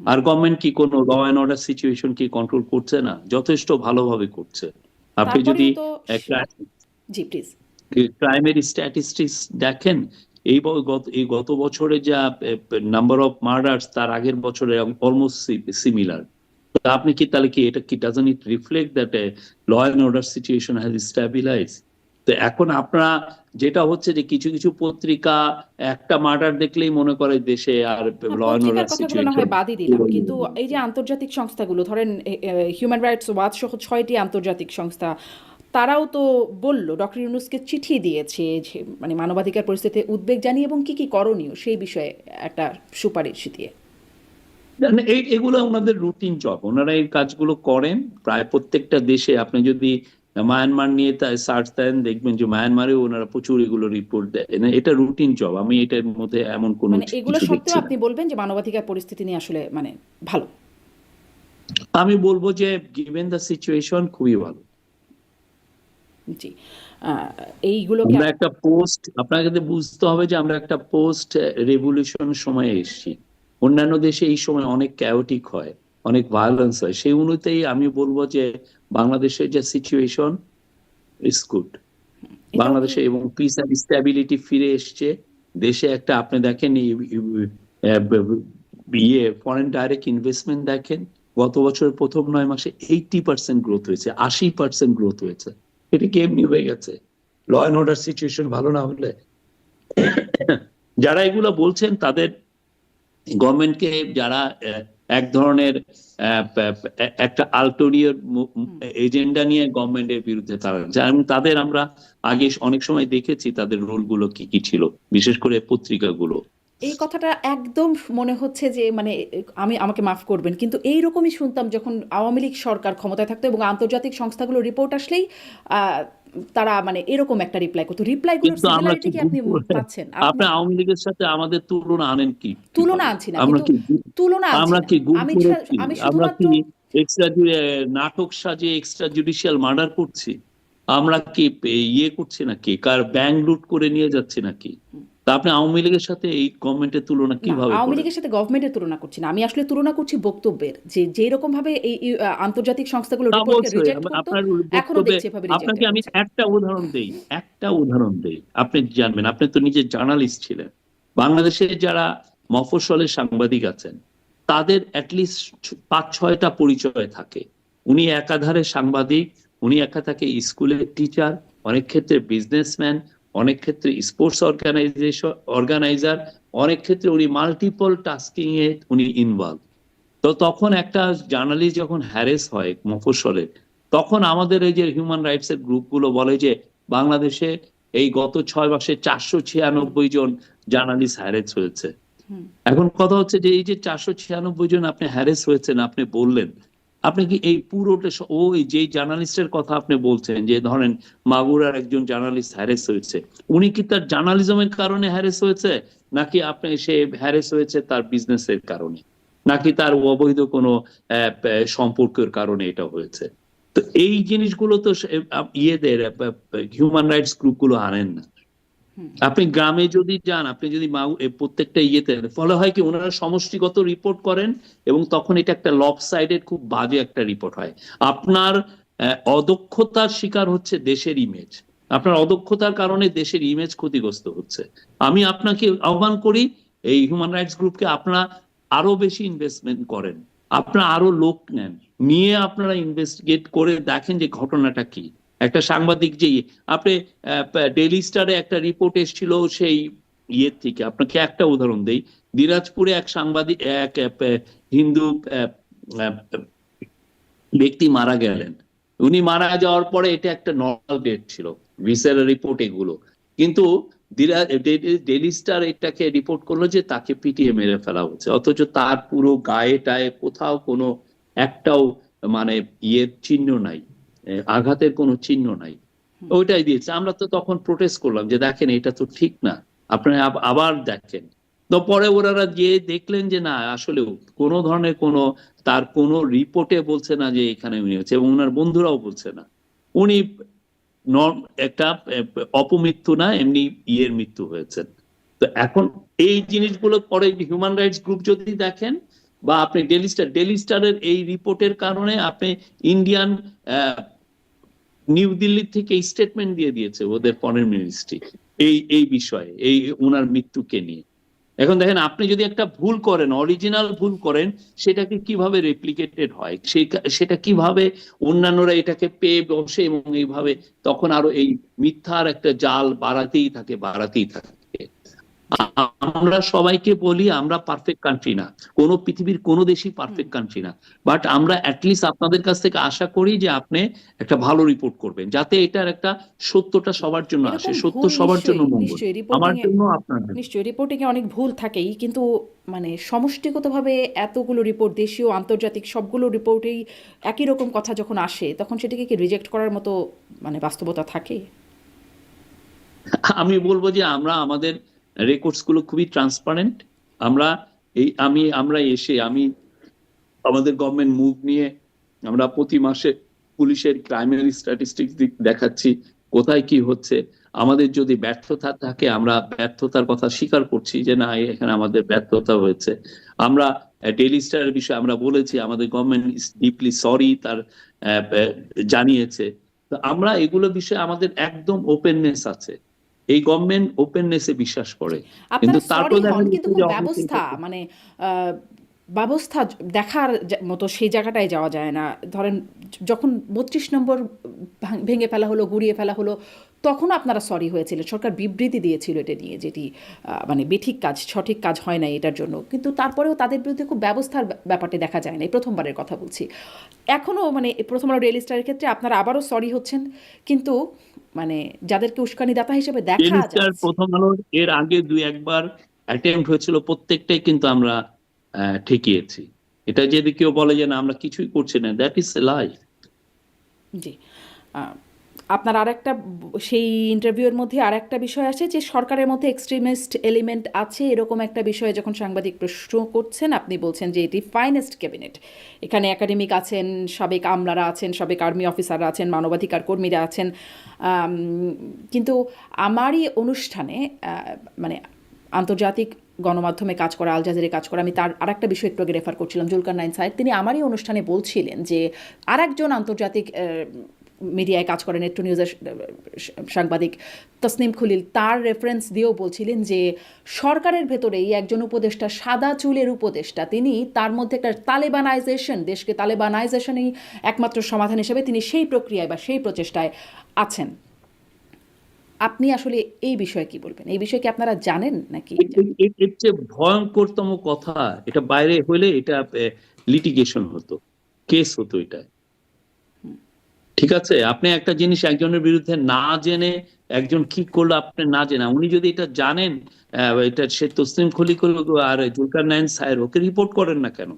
আর গভর্নমেন্ট কি কোনো ল অ্যান্ড অর্ডার সিচুয়েশন কি কন্ট্রোল করছে না? যথেষ্ট ভালোভাবে করছে। আপনি যদি তারপরেও তো একটা জি প্লিজ। ক্রাইমের স্ট্যাটিস্টিক্স দেখেন, এই গত বছরে যা নাম্বার অফ মার্ডার্স, তার আগের বছরে অলমোস্ট সিমিলার। আপনি কি তাহলে কি এটা কি doesn't it reflect that law and order situation has stabilize? তো এখন আপনারা যেটা হচ্ছে যে কিছু কিছু পত্রিকা একটা মার্ডার দেখলেই মনে করে দেশে আর ল অ্যান্ড পত্রিকার অর্ডার কথাগুলো না সিচুয়েশন। হয় বাদই দিলাম, কিন্তু এই যে আন্তর্জাতিক সংস্থাগুলো ধরেন হিউম্যান রাইটস ওয়াচ সহ 6টি আন্তর্জাতিক সংস্থা, তারাও তো বলল, ডক্টর ইউনূসকে চিঠি দিয়েছে যে মানে মানবাধিকার পরিস্থিতিতে উদ্বেগ জানিয়ে এবং কি কি করণীয় সেই বিষয়ে একটা সুপারিশ দিয়ে। এগুলো ওনাদের রুটিন জব, ওনারা এই কাজগুলো করেন প্রায় প্রত্যেকটা দেশে। আপনি যদি মায়ানমার নিয়ে সার্চ দেন, দেখবেন যে মায়ানমারেও ওনারা প্রচুর এগুলো রিপোর্ট দেয়। এটা রুটিন জব, আমি এটার মধ্যে এমন কোনো মানে এগুলো কিছু দেখছি সত্ত্বেও না। আপনি বলবেন যে মানবাধিকার পরিস্থিতি নিয়ে আসলে মানে ভালো? আমি বলবো যে গিভেন দ্য সিচুয়েশন খুবই ভালো। জি, এইগুলোকে আমরা একটা পোস্ট, আপনাকে বুঝতে হবে যে আমরা একটা পোস্ট রেভলিউশন সময়ে এসেছি। অন্যান্য দেশে এই সময় অনেক ক্যাওটিক হয়, অনেক ভায়োলেন্স হয়। সেই অনুযায়ী আমি বলবো যে বাংলাদেশের যে সিচুয়েশন ইজ গুড। এটাও কি বাংলাদেশে এবং পিস অ্যান্ড স্ট্যাবিলিটি ফিরে এসছে দেশে। একটা আপনি দেখেন ফরেন ডাইরেক্ট ইনভেস্টমেন্ট দেখেন, গত বছরের প্রথম 9 মাসে 80% গ্রোথ হয়েছে, 80% গ্রোথ হয়েছে। এটা কি এমনি হয়ে গেছে? ল অ্যান্ড অর্ডার সিচুয়েশন ভালো না হলে যারা এগুলো বলছেন তাদের গভর্নমেন্টকে, যারা এক ধরনের একটা আল্টোরিয়র এজেন্ডা নিয়ে গভর্নমেন্টের বিরুদ্ধে তারা, তাদের আমরা আগে অনেক সময় দেখেছি তাদের রোলগুলো কি কি ছিল, বিশেষ করে পত্রিকাগুলো। এই কথাটা একদম মনে হচ্ছে যে মানে আমাকে মাফ করবেন, কিন্তু এই রকমই শুনতাম যখন আওয়ামী লীগ সরকার ক্ষমতায় থাকতো এবং আন্তর্জাতিক সংস্থাগুলো রিপোর্ট আসলেই আহ, তারা মানে এরকম একটা রিপ্লাই করতো। রিপ্লাইগুলোর কিন্তু আমরা সিমিলারিটি কি কি গুম আপনি করে পাচ্ছেন? আপনি আওয়ামী লীগের সাথে আমাদের তুলনা আনেন কি তুলনা কিভাবে? আনছি না, আমরা কিন্তু কি তুলনা আনছি আমরা না। কি গুম আমি করেছি? আমি আমরা শুধুমাত্র কি এক্সট্রা নাটক সাজিয়ে এক্সট্রা জুডিশিয়াল মার্ডার করছি? আমরা কি ইয়ে করছি নাকি, কার ব্যাংক লুট করে নিয়ে যাচ্ছি নাকি? তা আপনি আওয়ামী লীগের সাথে এই গভর্নমেন্টের তুলনা না, কিভাবে আওয়ামী করেন? লীগের সাথে গভর্নমেন্টের তুলনা করছি না, আমি আসলে তুলনা করছি বক্তব্যের, যে যেই রকম ভাবে আন্তর্জাতিক সংস্থাগুলো তা রিপোর্টকে অবশ্যই রিজেক্ট করতো, আপনার এখনো বক্তব্যে দেখছি এভাবে রিজেক্টেড আপনাকে আমি হচ্ছে। একটা উদাহরণ দেই, আপনি জানবেন। আপনি তো নিজে জার্নালিস্ট ছিলেন। বাংলাদেশে যারা মফস্বলের সাংবাদিক আছেন তাদের অ্যাটলিস্ট 5-6টা পরিচয় থাকে। উনি একাধারে সাংবাদিক, উনি একা থাকে স্কুলের টিচার, অনেক ক্ষেত্রে বিজনেসম্যান, অনেক ক্ষেত্রে স্পোর্টস অর্গানাইজার, অনেক ক্ষেত্রে উনি মাল্টিপল টাস্কিং এ উনি ইনভলভ। তো তখন একটা জার্নালিস্ট যখন হ্যারেস হয় মফস্বলে, তখন আমাদের এই যে হিউম্যান রাইটস এর গ্রুপগুলো বলে যে বাংলাদেশে এই গত 6 মাসে 496 জন জার্নালিস্ট হ্যারেস হয়েছে। এখন কথা হচ্ছে যে এই যে 496 জন আপনি হ্যারেস হয়েছেন, আপনি বললেন, আপনি কি এই পুরোটা ওই যে জার্নালিস্টের কথা আপনি বলছেন, যে ধরেন মাগুরার একজন জার্নালিস্ট হ্যারেস হয়েছে, উনি কি তার জার্নালিজমের কারণে হ্যারেস হয়েছে, নাকি আপনি সে হ্যারেস হয়েছে তার বিজনেসের কারণে, নাকি তার অবৈধ কোনো সম্পর্কের কারণে এটা হয়েছে? তো এই জিনিসগুলো তো ইয়েদের হিউম্যান রাইটস গ্রুপগুলো আনেন না। আপনি গ্রামে যদি যান, আপনি যদি প্রত্যেকটা ইয়েতে, ফলে হয় কি ওনারা সমষ্টিগত রিপোর্ট করেন এবং তখন এটা একটা লব সাইডের খুব বাজে একটা রিপোর্ট হয়। আপনার অদক্ষতার শিকার হচ্ছে দেশের ইমেজ, আপনার অদক্ষতার কারণে দেশের ইমেজ ক্ষতিগ্রস্ত হচ্ছে। আমি আপনাকে আহ্বান করি এই হিউম্যান রাইটস গ্রুপকে, আপনারা আরো বেশি ইনভেস্টমেন্ট করেন, আপনারা আরো লোক নেন, নিয়ে আপনারা ইনভেস্টিগেট করে দেখেন যে ঘটনাটা কি। একটা সাংবাদিক যে আপনি ডেইলি স্টারে একটা রিপোর্ট এসেছিল সেই ইয়ের থেকে, আপনাকে একটা উদাহরণ দেই। দিনাজপুরে এক সাংবাদিক, এক হিন্দু ব্যক্তি মারা গেলেন। উনি মারা যাওয়ার পরে এটা একটা নর্মাল ডেট ছিল, ভিসের রিপোর্ট এগুলো, কিন্তু ডেইলি স্টার এটাকে রিপোর্ট করলো যে তাকে পিটিয়ে মেরে ফেলা হচ্ছে, অথচ তার পুরো গায়ে টায়ে কোথাও কোনো একটাও মানে ইয়ের চিহ্ন নাই, আঘাতের কোনো চিহ্ন নাই। ওইটাই দিয়েছে। আমরা তো তখন প্রোটেস্ট করলাম যে দেখেন এটা তো ঠিক না, আপনারা আবার দেখেন। তো পরে ওনারা গিয়ে দেখলেন যে না, আসলে কোনো ধরনের কোনো তার কোনো রিপোর্টে বলছে না যে এখানে উনি হচ্ছে, এবং ওনার বন্ধুরাও বলছে না। উনি একটা অপমৃত্যু না, এমনি ইয়ের মৃত্যু হয়েছেন। তো এখন এই জিনিসগুলো পরে হিউম্যান রাইটস গ্রুপ যদি দেখেন, বা আপনি ডেইলি স্টারের এই রিপোর্টের কারণে আপনি ইন্ডিয়ান নিউ দিল্লি থেকে স্টেটমেন্ট দিয়ে দিয়েছে ওদের ফরেন মিনিস্ট্রি এই বিষয়ে, এই ওনার মৃত্যুকে নিয়ে। এখন দেখেন, আপনি যদি একটা ভুল করেন, অরিজিনাল ভুল করেন, সেটাকে কিভাবে রেপ্লিকেটেড হয়, সেটা কিভাবে অন্যান্যরা এটাকে পেয়ে বসে, এবং এইভাবে তখন আরো এই মিথ্যার একটা জাল বাড়াতেই থাকে। জি। আমরা সবাইকে বলি আমরা পারফেক্ট কান্ট্রি না, কোন পৃথিবীর কোন দেশই পারফেক্ট কান্ট্রি না, বাট আমরা অ্যাটলিস্ট আপনাদের কাছ থেকে আশা করি যে আপনি একটা ভালো রিপোর্ট করবেন, যাতে এটার একটা সত্যটা সবার জন্য আসে, এরকম সত্য ভুল সবার জন্য নিশ্চয়ই, মঙ্গল, নিশ্চয়ই আমার রিপোর্টিংয়ে, জন্য, আপনার জন্য। নিশ্চয়ই রিপোর্টিংয়ে অনেক ভুল থাকেই, কিন্তু মানে সমষ্টিগতভাবে এতগুলো রিপোর্ট, দেশীয় আন্তর্জাতিক সবগুলো রিপোর্টেই একই রকম কথা যখন আসে, তখন সেটাকে কি রিজেক্ট করার মতো মানে বাস্তবতা থাকে? আমি বলবো যে আমরা আমাদের রেকর্ডস গুলো খুবই ট্রান্সপারেন্ট। আমরা আমি আমাদের গভর্নমেন্ট মুভ নিয়ে আমরা প্রতি মাসে পুলিশের ক্রাইমের স্ট্যাটিস্টিক্স দেখাচ্ছি, কোথায় কি হচ্ছে। আমাদের যদি ব্যর্থতা থাকে, আমরা ব্যর্থতার কথা স্বীকার করছি যে না, এখানে আমাদের ব্যর্থতা হয়েছে। আমরা ডেইলি স্টারের বিষয়ে আমরা বলেছি আমাদের গভর্নমেন্ট ইজ ডিপলি সরি, তার জানিয়েছে। তো আমরা এগুলো বিষয়ে আমাদের একদম ওপেননেস আছে। এই গভর্নমেন্ট ওপেননেসে বিশ্বাস করে, কিন্তু আপনারা তারপর সরি দেখা হন, যাচ্ছে কিন্তু যে কোনো অফিসের ব্যবস্থা মানে আহ, ব্যবস্থা দেখার মতো সেই জায়গাটায় যাওয়া যায় না। ধরেন যখন 32 নম্বর ভেঙে ফেলা হলো, গুড়িয়ে ফেলা হলো, তখনও আপনারা সরি হয়েছিল, সরকার বিবৃতি দিয়েছিল এটা নিয়ে, যেটি মানে বেঠিক কাজ, সঠিক কাজ হয় না এটার জন্য, কিন্তু তারপরেও তাদের বিরুদ্ধে খুব ব্যবস্থার ব্যাপারটি দেখা যায় না। এই প্রথমবারের কথা বলছি। এখনও মানে প্রথম আলো ডেইলি স্টারের ক্ষেত্রে আপনারা আবারও সরি হচ্ছেন, কিন্তু মানে যাদেরকে উস্কানিদাতা হিসেবে দেখা ডেইলি স্টার, যাচ্ছে। প্রথম আলো এর আগে দুই একবার অ্যাটেম্প্ট হয়েছিল, প্রত্যেকটাই কিন্তু আমরা ঠেকিয়েছি। এটা যদি কেউ বলে যে না আমরা কিছুই করছি না, দ্যাট ইজ লাইফ। জি। আহ, আপনার আরেকটা সেই ইন্টারভিউয়ের মধ্যে আরেকটা বিষয় আছে যে সরকারের মধ্যে এক্সট্রিমিস্ট এলিমেন্ট আছে, এরকম একটা বিষয়ে যখন সাংবাদিক প্রশ্ন করছেন আপনি বলছেন যে এটি ফাইনেস্ট ক্যাবিনেট। এখানে একাডেমিক আছেন, সাবেক আমলারা আছেন, সাবেক আর্মি অফিসাররা আছেন, মানবাধিকার কর্মীরা আছেন। আম, কিন্তু আমারই অনুষ্ঠানে মানে আন্তর্জাতিক গণমাধ্যমে কাজ করা, আল জাজিরে কাজ করা, আমি তার আরেকটা বিষয় একটু আগে রেফার করছিলাম, জুলকারনাইন সাহেব, তিনি আমারই অনুষ্ঠানে বলছিলেন যে আরেকজন আন্তর্জাতিক মিডিয়ায় কাজ করেন, নেট্রো নিউজের সাংবাদিক তসনিম খলিল, তার রেফারেন্স দিয়েও বলছিলেন যে সরকারের ভেতরেই একজন উপদেষ্টা, সাদা চুলের উপদেষ্টা, তিনি তার মধ্যে একটা তালেবানাইজেশন, দেশকে তালেবানাইজেশনই একমাত্র সমাধান হিসেবে তিনি সেই প্রক্রিয়ায় বা সেই প্রচেষ্টায় আছেন। আপনি আসলে এই বিষয়ে কি বলবেন? এই বিষয়ে কি আপনারা জানেন নাকি? এর চেয়ে ভয়ঙ্করতম কথা, এটা বাইরে হলে এটা লিটিগেশন হতো, কেস হতো এটা। ঠিক আছে, আপনি একটা জিনিস একজনের বিরুদ্ধে না জেনে, একজন কি করলো আপনি না জেনে, উনি যদি এটা জানেন, এটা সে তসলিম খলিল আর জুলকারনাইন সাহেব, ওকে রিপোর্ট করেন না কেন?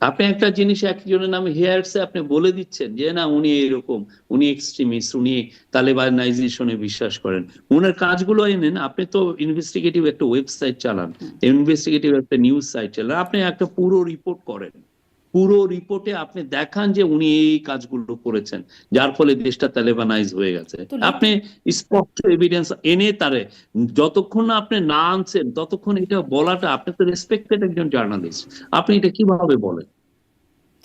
আপনি একটা জিনিস একজনের নামে হেয়ারসে আপনি বলে দিচ্ছেন যে না উনি এরকম, উনি এক্সট্রিমিস্ট, উনি তালেবানাইজেশনে বিশ্বাস করেন। উনার কাজগুলো এনেন। আপনি তো ইনভেস্টিগেটিভ একটা ওয়েবসাইট চালান, ইনভেস্টিগেটিভ একটা নিউজ সাইট চালান, আপনি একটা পুরো রিপোর্ট করেন। পুরো রিপোর্টে আপনি দেখান যে উনি এই কাজগুলো করেছেন, যার ফলে দেশটা তালেবানাইজ হয়ে গেছে। তো আপনি স্পষ্ট এভিডেন্স এনে তারে, যতক্ষণ না আপনি না আনছেন ততক্ষণ এটা বলাটা, আপনি তো রেসপেক্টেড একজন জার্নালিস্ট, আপনি এটা কিভাবে বলেন?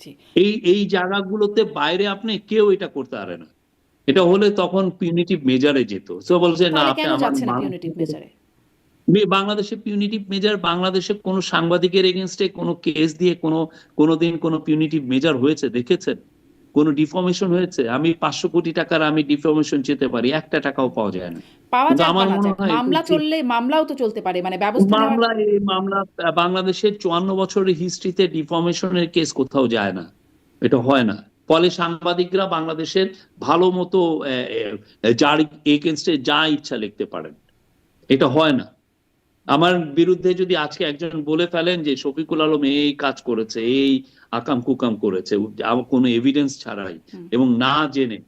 জি। এই এই জায়গাগুলোতে বাইরে আপনি কেউ এটা করতে পারে না। এটা হলে তখন পিউনিটিভ মেজারে যেত। সো বলছে না তাহলে আপনি কেন আমার যাচ্ছে না পিউনিটিভ মেজারে? বাংলাদেশে পিউনিটিভ মেজার, বাংলাদেশে কোন সাংবাদিকের এগেনস্টে কোনো কেস দিয়ে কোনোদিন কোনো পিউনিটিভ মেজার হয়েছে দেখেছেন? কোনো ডিফর্মেশন হয়েছে? আমি 500 কোটি টাকার আমি ডিফর্মেশন যেতে পারি, একটা টাকাও পাওয়া যায় না। পাওয়া কিন্তু যাক বা আমার না মনে যাক, হয় মামলা চললে মামলাও তো চলতে পারে, মানে ব্যবস্থা নেওয়ার। এই মামলা বাংলাদেশের 54 বছরের হিস্ট্রিতে ডিফর্মেশনের কেস কোথাও যায় না, এটা হয় না। ফলে সাংবাদিকরা বাংলাদেশের ভালো মতো যার এগেনস্টে যা ইচ্ছা লিখতে পারেন, এটা হয় না। আমার বিরুদ্ধে যদি আজকে একজন বলে ফেলেন যে শফিকুল আলম এই কাজ করেছে, এই আকাম কুকাম করেছে, কোনো এভিডেন্স ছাড়াই এবং না জেনে,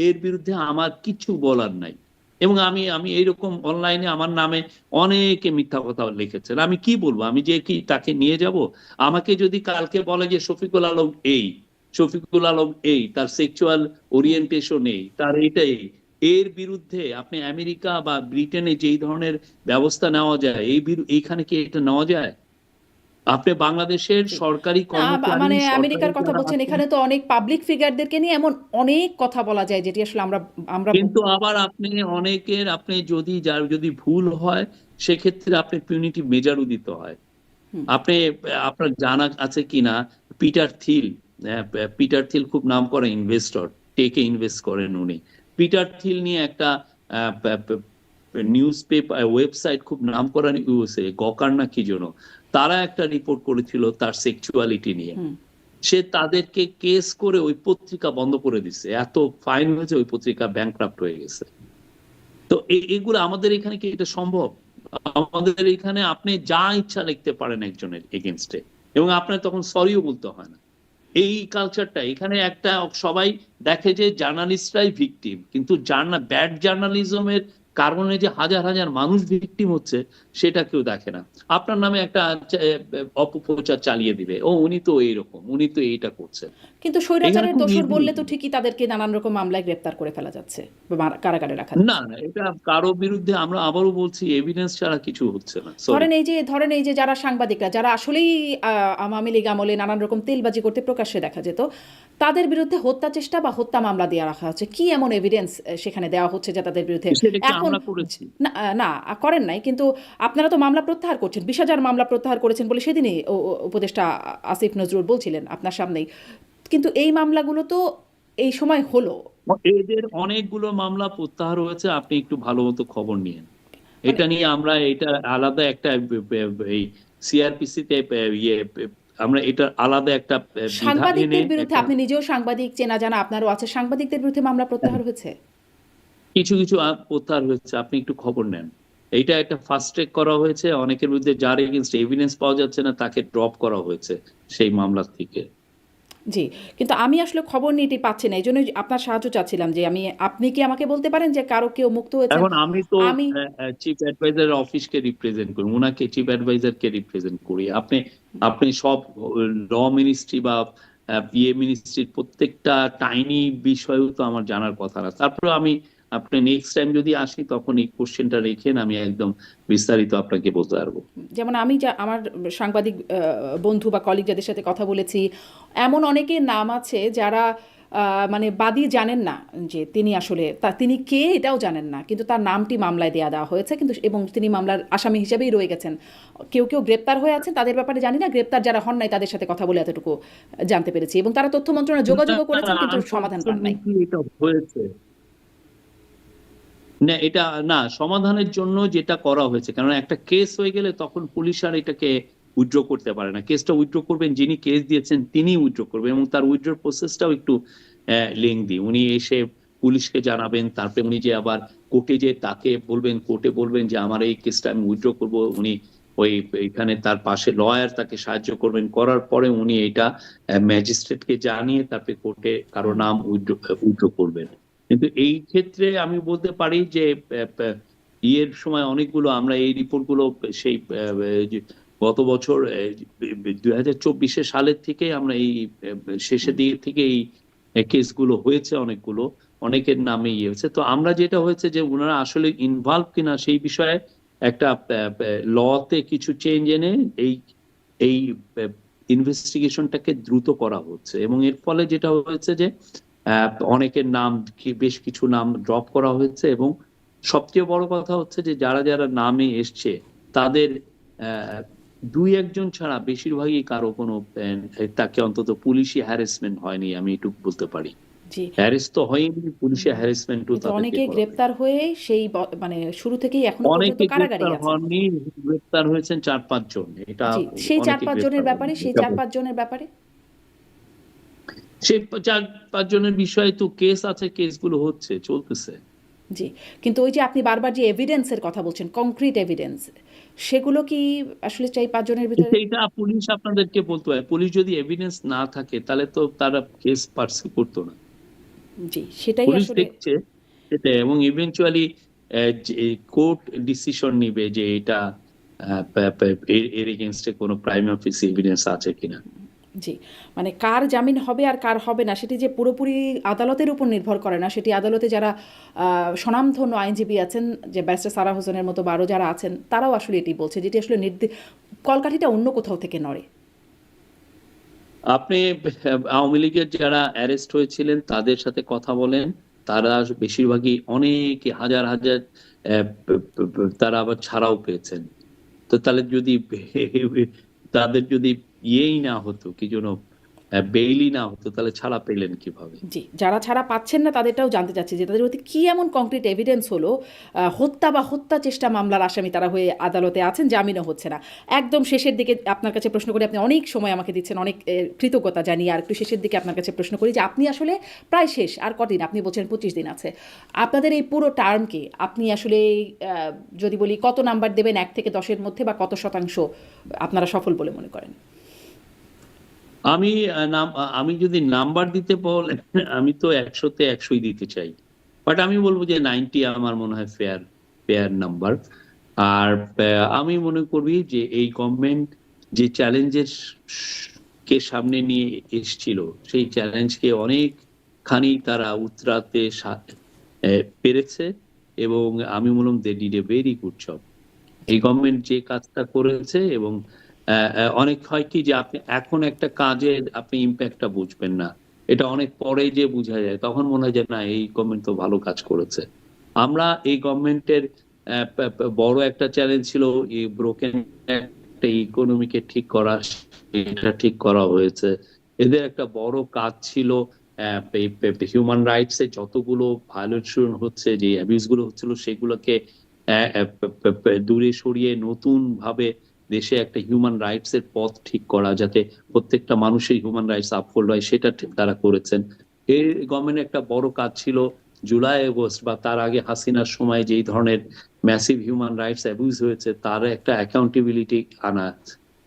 এর বিরুদ্ধে আমার কিছু বলার নাই। এবং আমি আমি এইরকম অনলাইনে আমার নামে অনেকে মিথ্যা কথা লিখেছেন, আমি কি বলবো? আমি যে কি তাকে নিয়ে যাব? আমাকে যদি কালকে বলে যে শফিকুল আলম এই, শফিকুল আলম এই, তার সেক্সুয়াল ওরিয়েন্টেশন এই, তার এইটাই, এর বিরুদ্ধে আপনি আমেরিকা বা ব্রিটেনে যেই ধরনের ব্যবস্থা নেওয়া যায়, এইখানে কি এটা নেওয়া যায়? আপনি বাংলাদেশের জি। সরকারি না কর্মচারী, মানে সরকারি আমেরিকার কথা যারা বলছেন, আছেন, এখানে তো অনেক পাবলিক ফিগারদেরকে নিয়ে এমন অনেক কথা বলা যায় যেটি আসলে আমরা আমরা কিন্তু আবার আপনি অনেকের, আপনি যদি যার যদি ভুল হয় সেক্ষেত্রে আপনি পিউনিটিভ মেজারও দিতে হয়। আপনি, আপনার জানা আছে কিনা, পিটার থিল, পিটার থিল খুব নাম করা ইনভেস্টর, টেকে ইনভেস্ট করেন উনি। পিটার থিল নিয়ে একটা নিউজ পেপার ওয়েবসাইট খুব নাম করা ইউএসএ, গকার না কি জন্য, তারা একটা রিপোর্ট করেছিল তার সেক্সুয়ালিটি নিয়ে। সে তাদেরকে কেস করে ওই পত্রিকা বন্ধ করে দিচ্ছে, এত ফাইন হয়েছে, ওই পত্রিকা ব্যাংক্রাফট হয়ে গেছে। তো এগুলো আমাদের এখানে কি এটা সম্ভব? আমাদের এখানে আপনি যা ইচ্ছা লিখতে পারেন একজনের এগেনস্টে, এবং আপনার তখন সরিও বলতে হয় না। এই কালচারটা এখানে একটা, সবাই দেখে যে জার্নালিস্টরাই ভিকটিম, কিন্তু ব্যাড জার্নালিজমের কারণে যে হাজার হাজার মানুষ ভিকটিম হচ্ছে সেটা কেউ দেখে না। আপনার নামে একটা অপপ্রচার চালিয়ে দিবে, ও উনি তো এইরকম, উনি তো এইটা করছেন। কিন্তু এখানে স্বৈরাচারের খুব দোষর ইজি। বললে তো ঠিকই তাদেরকে নানান রকম মামলায় গ্রেপ্তার করে ফেলা যাচ্ছে বা কারাগারে রাখা না যাচ্ছে। না, এটা কারো বিরুদ্ধে, আমরা আবারও বলছি, এভিডেন্স ছাড়া কিছু হচ্ছে না, সরি। ধরেন এই যে যারা সাংবাদিকরা যারা আসলেই আওয়ামী লীগ আমলে নানান রকম তেলবাজি করতে প্রকাশ্যে দেখা যেত, তাদের বিরুদ্ধে হত্যা চেষ্টা বা হত্যা মামলা দিয়ে রাখা হচ্ছে, কি এমন এভিডেন্স সেখানে দেওয়া হচ্ছে যে তাদের বিরুদ্ধে সেটা কি এখন আমরা করেছি? না না করেন নাই, কিন্তু আপনারা তো মামলা প্রত্যাহার করছেন, 20,000 মামলা প্রত্যাহার করেছেন বলে সেদিনই উপদেষ্টা আসিফ নজরুল বলছিলেন আপনার সামনেই। কিন্তু এই মামলাগুলো তো এই সময় হলো, এদের অনেকগুলো মামলা প্রত্যাহার হয়েছে, আপনি একটু ভালো মতো খবর নিয়েন। মানে এটা নিয়ে আমরা এটা আলাদা একটা এই সিআরপিসি তে আমরা এটা আলাদা একটা বিধান এনে সাংবাদিকদের বিরুদ্ধে, একটা আপনি নিজেও সাংবাদিক, চেনা জানা আপনারও আছে, সাংবাদিকদের বিরুদ্ধে মামলা প্রত্যাহার হয়েছে। কিছু কিছু প্রত্যাহার হয়েছে, আপনি একটু খবর নেন। এইটা একটা ফাস্ট ট্র্যাক করা হয়েছে, অনেকের বিরুদ্ধে যার এগেইনস্ট এভিডেন্স পাওয়া যাচ্ছে না তাকে ড্রপ করা হয়েছে সেই মামলা থেকে। জি, কিন্তু আমি আসলে খবর নিতে পাচ্ছি না, এই জন্য আপনার সাহায্য চাচ্ছিলাম যে আপনি কি আমাকে বলতে পারেন যে কারো কেউ মুক্ত হয়েছেন? এখন আমি তো আমি চিফ অ্যাডভাইজার অফিসকে রিপ্রেজেন্ট করি, ওনাকে চিফ অ্যাডভাইজারকে রিপ্রেজেন্ট করি। আপনি আপনি সব ল মিনিস্ট্রি বা মিনিস্ট্রির প্রত্যেকটা টাইনি বিষয়ও তো আমার জানার কথা না। তারপরে আমি, আপনি নেক্সট টাইম যদি আসি তখন এই কোশ্চেনটা রেখেন, আমি একদম বিস্তারিত আপনাকে বলতে পারবো। যেমন আমি যা আমার সাংবাদিক বন্ধু বা কলিগ যাদের সাথে কথা বলেছি, এমন অনেকের নাম আছে যারা মানে বাদী জানেন না যে তিনি আসলে তিনি কে এটাও জানেন না, কিন্তু তার নামটি মামলায় দেওয়া হয়েছে, কিন্তু এবং তিনি মামলার আসামি হিসেবেই রয়ে গেছেন। কেউ কেউ গ্রেপ্তার হয়ে আছেন, তাদের ব্যাপারে জানি না, গ্রেপ্তার যারা হন নাই তাদের সাথে কথা বলে এতটুকু জানতে পেরেছি, এবং তারা তথ্য মন্ত্রণালয়ে যোগাযোগও করেছেন কিন্তু সমাধান পান নাই। আনফরচুনেটলি এটা হয়েছে না, এটা না সমাধানের জন্য যেটা করা হয়েছে, কারণ একটা কেস হয়ে গেলে তখন পুলিশ আর এটাকে উইথড্র করতে পারে না। কেসটা উইথড্র করবেন যিনি কেস দিয়েছেন, তিনি উইথড্র করবেন, এবং তার উইথড্র প্রসেসটাও একটু লেংদি। উনি এসে পুলিশকে জানাবেন, তারপরে উনি যে আবার কোর্টে যে তাকে বলবেন, কোর্টে বলবেন যে আমার এই কেসটা আমি উইথড্র করব, উনি ওই এখানে তার পাশে লয়ার তাকে সাহায্য করবেন, করার পরে উনি এটা ম্যাজিস্ট্রেটকে জানিয়ে তারপরে কোর্টে কারো নাম উইথড্র করবেন। কিন্তু এই ক্ষেত্রে আমি বলতে পারি যে ইয়ের সময় অনেকগুলো আমরা এই রিপোর্টগুলো সেই যে গত বছর 2024 সালের থেকে আমরা এই শেষের দিক থেকে এই কেসগুলো হয়েছে, অনেকগুলো, অনেকের নামে ইয়ে হয়েছে। তো আমরা যেটা হয়েছে যে ওনারা আসলে ইনভলভ কিনা সেই বিষয়ে একটা লতে কিছু চেঞ্জ এনে এই এই ইনভেস্টিগেশনটাকে দ্রুত করা হচ্ছে, এবং এর ফলে যেটা হয়েছে যে অনেকের নাম, বেশ কিছু নাম ড্রপ করা হয়েছে, এবং সবচেয়ে বড় কথা হচ্ছে যে যারা যারা নামে এসছে তাদের আহ, দুই একজন ছাড়া বেশিরভাগই কারো কোনো তাকে অন্তত পুলিশি হ্যারাসমেন্ট হয়নি, আমি এটুকু বলতে পারি। জি, হ্যারেস তো হয়নি, পুলিশি হ্যারাসমেন্টও কিন্তু তাদেরকে অনেকে করা হয়েছে। গ্রেপ্তার হয়ে সেই মানে শুরু থেকেই এখনো পর্যন্ত অনেকে কারাগারেই গ্রেপ্তার আছেন। হননি, গ্রেপ্তার হয়েছেন 4-5 জন, এটা জি, সেই চার অনেকে পাঁচ গ্রেপ্তার জনের হননি ব্যাপারে, সেই এটা 4-5 জনের ব্যাপারে সে 4-5 জনের বিষয়ে তো কেস আছে, কেসগুলো হচ্ছে, চলতেছে। জি, কিন্তু ওই যে আপনি বারবার যে এভিডেন্সের কথা বলছেন, কংক্রিট এভিডেন্স, সেগুলো কি আসলে চাই 5 জনের ভিতরে? সেইটা পুলিশ আপনাদেরকে বলতে হয়। পুলিশ যদি এভিডেন্স না থাকে তাহলে তো তারা কেস পার্সিউ করতো না। জি, সেটাই পুলিশ আসলে। দেখছে সেটা, এবং ইভেনচুয়ালি কোর্ট ডিসিশন নিবে যে এটা এর এগেইনস্টে কোনো প্রাইম অফিস এভিডেন্স আছে কিনা। জি, মানে কার জামিন হবে আর কার হবে না সেটি যে পুরোপুরি আদালতের উপর নির্ভর করে না, সেটি আদালতে যারা স্বনামধন্য আইনজীবী আছেন, যে ব্যারিস্টার সারা হোসেনের মতো বা আরও যারা আছেন, তারাও আসলে এটি বলছে, যেটি আসলে কলকাঠিটা অন্য কোথাও থেকে নড়ে। আপনি আওয়ামী লীগের যারা অ্যারেস্ট হয়েছিলেন তাদের সাথে কথা বলেন, তারা বেশিরভাগই অনেকে হাজার হাজার তারা আবার ছাড়াও পেয়েছেন। তো তাহলে যদি তাদের যদি ইয়েই না হতো, কি যেন বেইলই না হতো, তাহলে ছাড়া পেলেন কিভাবে? জি, যারা ছাড়া পাচ্ছেন না তাদেরটাও জানতে চাচ্ছি যে তাদের প্রতি কী এমন কংক্রিট এভিডেন্স হলো হত্যা বা হত্যা চেষ্টা মামলার আসামি তারা হয়ে আদালতে আছেন, জামিনও হচ্ছে না। একদম শেষের দিকে আপনার কাছে প্রশ্ন করি, আপনি অনেক সময় আমাকে দিচ্ছেন, অনেক কৃতজ্ঞতা জানিয়ে আর একটু শেষের দিকে আপনার কাছে প্রশ্ন করি যে আপনি আসলে প্রায় শেষ, আর কদিন? আপনি বলছেন 25 দিন আছে আপনাদের এই পুরো টার্মকে, আপনি আসলে যদি বলি কত নাম্বার দেবেন 1 থেকে 10-এর মধ্যে, বা কত শতাংশ আপনারা সফল বলে মনে করেন? আমি আমি যদি নাম্বার দিতে বলে, আমি তো 100-তে 100ই দিতে চাই, বাট আমি বলবো যে 90 আমার মনে হয় ফেয়ার। Fair number. আর আমি মনে করি যে এই গভর্নমেন্ট যে চ্যালেঞ্জের কে সামনে নিয়ে এসছিল, সেই চ্যালেঞ্জকে অনেকখানি তারা উতরাতে পেরেছে, এবং আমি বললাম they did a very good job. এই গভর্নমেন্ট যে কাজটা করেছে, এবং অনেক হয় কি যে আপনি এখন একটা কাজে আপনি ইম্প্যাক্টটা বুঝবেন না, এটা অনেক পরে যে বোঝা যায়, তখন মনে হয় যে না, এই গভর্নমেন্ট তো ভালো কাজ করেছে। আমরা এই গভর্নমেন্টের বড় একটা চ্যালেঞ্জ ছিল এই ব্রোকেন একটা ইকোনমিকে ঠিক করা, এটা ঠিক করা হয়েছে। এদের একটা বড় কাজ ছিল হিউম্যান রাইটস এ যতগুলো ভায়োলেশন হচ্ছে, যে অ্যাবিউজ গুলো হচ্ছিল, সেগুলোকে দূরে সরিয়ে নতুন ভাবে দেশে একটা হিউম্যান রাইটস এর পথ ঠিক করা, যাতে প্রত্যেকটা মানুষের হিউম্যান রাইটস আপহোল্ড হয়, সেটা তারা করেছেন। এই গভর্নমেন্টের একটা বড় কাজ ছিল জুলাই আগস্ট বা তার আগে হাসিনার সময় যেই ধরনের ম্যাসিভ হিউম্যান রাইটস অ্যাবিউজ হয়েছে, তার একটা অ্যাকাউন্টেবিলিটি আনা,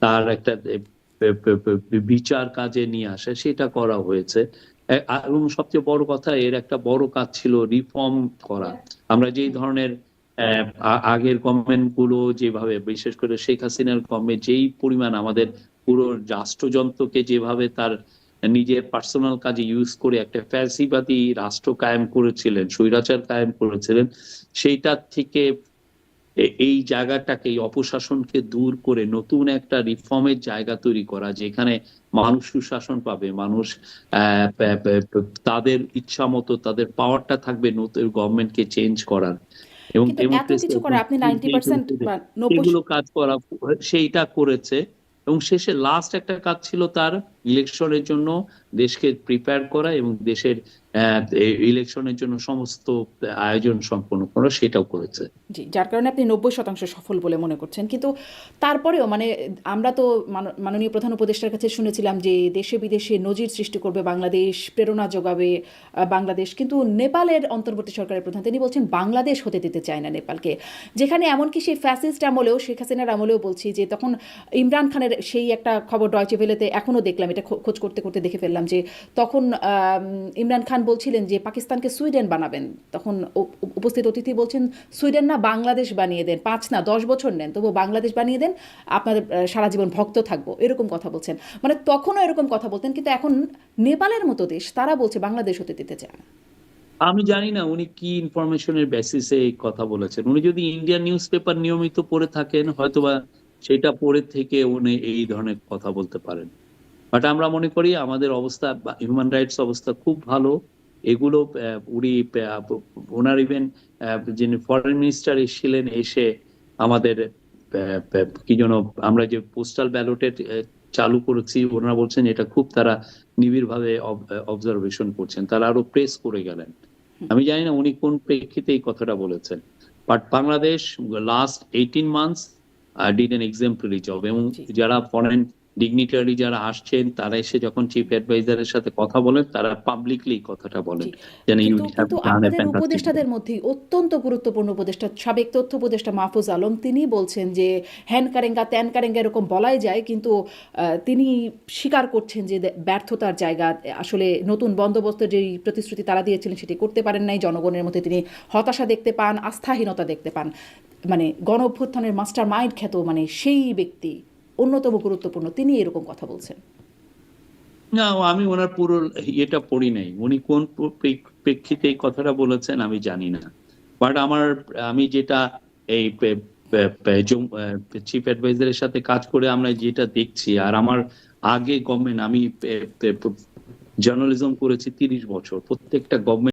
তার একটা বিচার কাজে নিয়ে আসা, সেটা করা হয়েছে। এবং সবচেয়ে বড় কথা, এর একটা বড় কাজ ছিল রিফর্ম করা। আমরা যেই ধরনের আগের গভর্নমেন্ট গুলো যেভাবে, বিশেষ করে শেখ হাসিনার গভর্নমেন্ট যেই পরিমাণ আমাদের পুরো রাষ্ট্রযন্ত্রকে যেভাবে তার নিজের পার্সোনাল কাজে ইউজ করে একটা ফ্যাসিবাদী রাষ্ট্র কায়েম করেছিলেন, স্বৈরাচার কায়েম করেছিলেন, সেইটার থেকে এই জায়গাটাকে, এই অপশাসনকে দূর করে নতুন একটা রিফর্মের জায়গা তৈরি করা, যেখানে মানুষ সুশাসন পাবে, মানুষ তাদের ইচ্ছা মতো তাদের পাওয়ারটা থাকবে নতুন গভর্নমেন্টকে চেঞ্জ করার, এবং কিন্তু এত ডেমোক্রেসি কিছু করে আপনি 90% বা 90 সেগুলো কাজ করা, সেইটা করেছে। এবং শেষে লাস্ট একটা কাজ ছিল তার ইলেকশনের জন্য দেশকে প্রিপেয়ার করা, এবং দেশের ইলেকশনের জন্য সমস্ত আয়োজন সম্পন্ন করা, সেটাও করেছে। জি, যার কারণে আপনি 90% সফল বলে মনে করছেন। কিন্তু তারপরেও মানে আমরা তো মাননীয় প্রধান উপদেষ্টার কাছে শুনেছিলাম যে দেশে বিদেশে নজির সৃষ্টি করবে বাংলাদেশ, প্রেরণা যোগাবে বাংলাদেশ। কিন্তু নেপালের অন্তর্বর্তী সরকারের প্রধান তিনি বলছেন বাংলাদেশ হতে দিতে চায় না নেপালকে। যেখানে এমনকি সেই ফ্যাসিস্ট আমলেও, শেখ হাসিনার আমলেও বলছি, যে তখন ইমরান খানের সেই একটা খবর ডয়চে ভেলেতে এখনও দেখলাম, এটা খোঁজ করতে করতে দেখে ফেললাম, যে তখন ইমরান খান বলছিলেন যে পাকিস্তানকে সুইডেন বানাবেন। তখন উপস্থিত অতিথি বলছেন সুইডেন না, বাংলাদেশ বানিয়ে দেন, 5 না 10 বছর নেন, তবু বাংলাদেশ বানিয়ে দেন, আপনাদের সারা জীবন ভক্ত থাকবো, এরকম কথা বলছেন। মানে তখনও এরকম কথা বলতেন, কিন্তু এখন নেপালের মতো দেশ তারা বলছে বাংলাদেশ হতে দিতে চায় না। আমি জানি না উনি কি ইনফরমেশনের বেসিসে এই কথা বলেছেন। উনি যদি ইন্ডিয়ান নিউজ পেপার নিয়মিত পড়ে থাকেন, হয়তোবা সেটা পড়ে থেকে উনি এই ধরনের কথা বলতে পারেন। বাট আমরা মনে করি আমাদের অবস্থা, হিউম্যান রাইটস অবস্থা খুব ভালো। এগুলো উনি ওনার ইভেন যিনি ফরেন মিনিস্টার এসেছিলেন, এসে আমাদের কি যেন, আমরা যে পোস্টাল ব্যালটের চালু করেছি, ওনারা বলছেন এটা খুব তারা নিবিড়ভাবে অবজারভেশন করছেন, তারা আরো প্রেস করে গেলেন। আমি জানি না উনি কোন প্রেক্ষিতে এই কথাটা বলেছেন, but Bangladesh last 18 months did N exemplary job. এবং যারা ফরেন ডিগনিটারি যারা আসছেন, তারা এসে যখন চিফ অ্যাডভাইজারের সাথে কথা বলেন, তারা পাবলিকলি কথাটা বলেন, যেন ইউ হ্যাভ কিন্তু ডান এ আপনাদের ফ্যান্টাস্টিক। উপদেষ্টাদের মধ্যে অত্যন্ত গুরুত্বপূর্ণ উপদেষ্টা, সাবেক তথ্য উপদেষ্টা মাহফুজ আলম, তিনি বলছেন যে হ্যান কারেঙ্গা ত্যান কারেঙ্গা এরকম বলাই যায়, কিন্তু তিনি স্বীকার করছেন যে ব্যর্থতার জায়গা, আসলে নতুন বন্দোবস্তের যেই প্রতিশ্রুতি তারা দিয়েছিলেন সেটি করতে পারেন নাই, জনগণের মধ্যে তিনি হতাশা দেখতে পান, আস্থাহীনতা দেখতে পান। মানে গণ অভ্যুত্থানের মাস্টার মাইন্ড খ্যাত মানে সেই ব্যক্তি, অন্যতম গুরুত্বপূর্ণ, তিনি এরকম কথা বলছেন। না, আমি ওনার পুরো ইয়েটা পড়ি নাই, উনি কোন প্রেক্ষিতে এই কথাটা বলেছেন আমি জানি না। বাট আমি যেটা এই চিফ অ্যাডভাইজারের সাথে কাজ করে আমরা যেটা দেখছি, আর আমার আগে গভর্নমেন্ট, আমি জার্নালিজম করেছি 30 বছর, প্রত্যেকটা গভর্নমেন্ট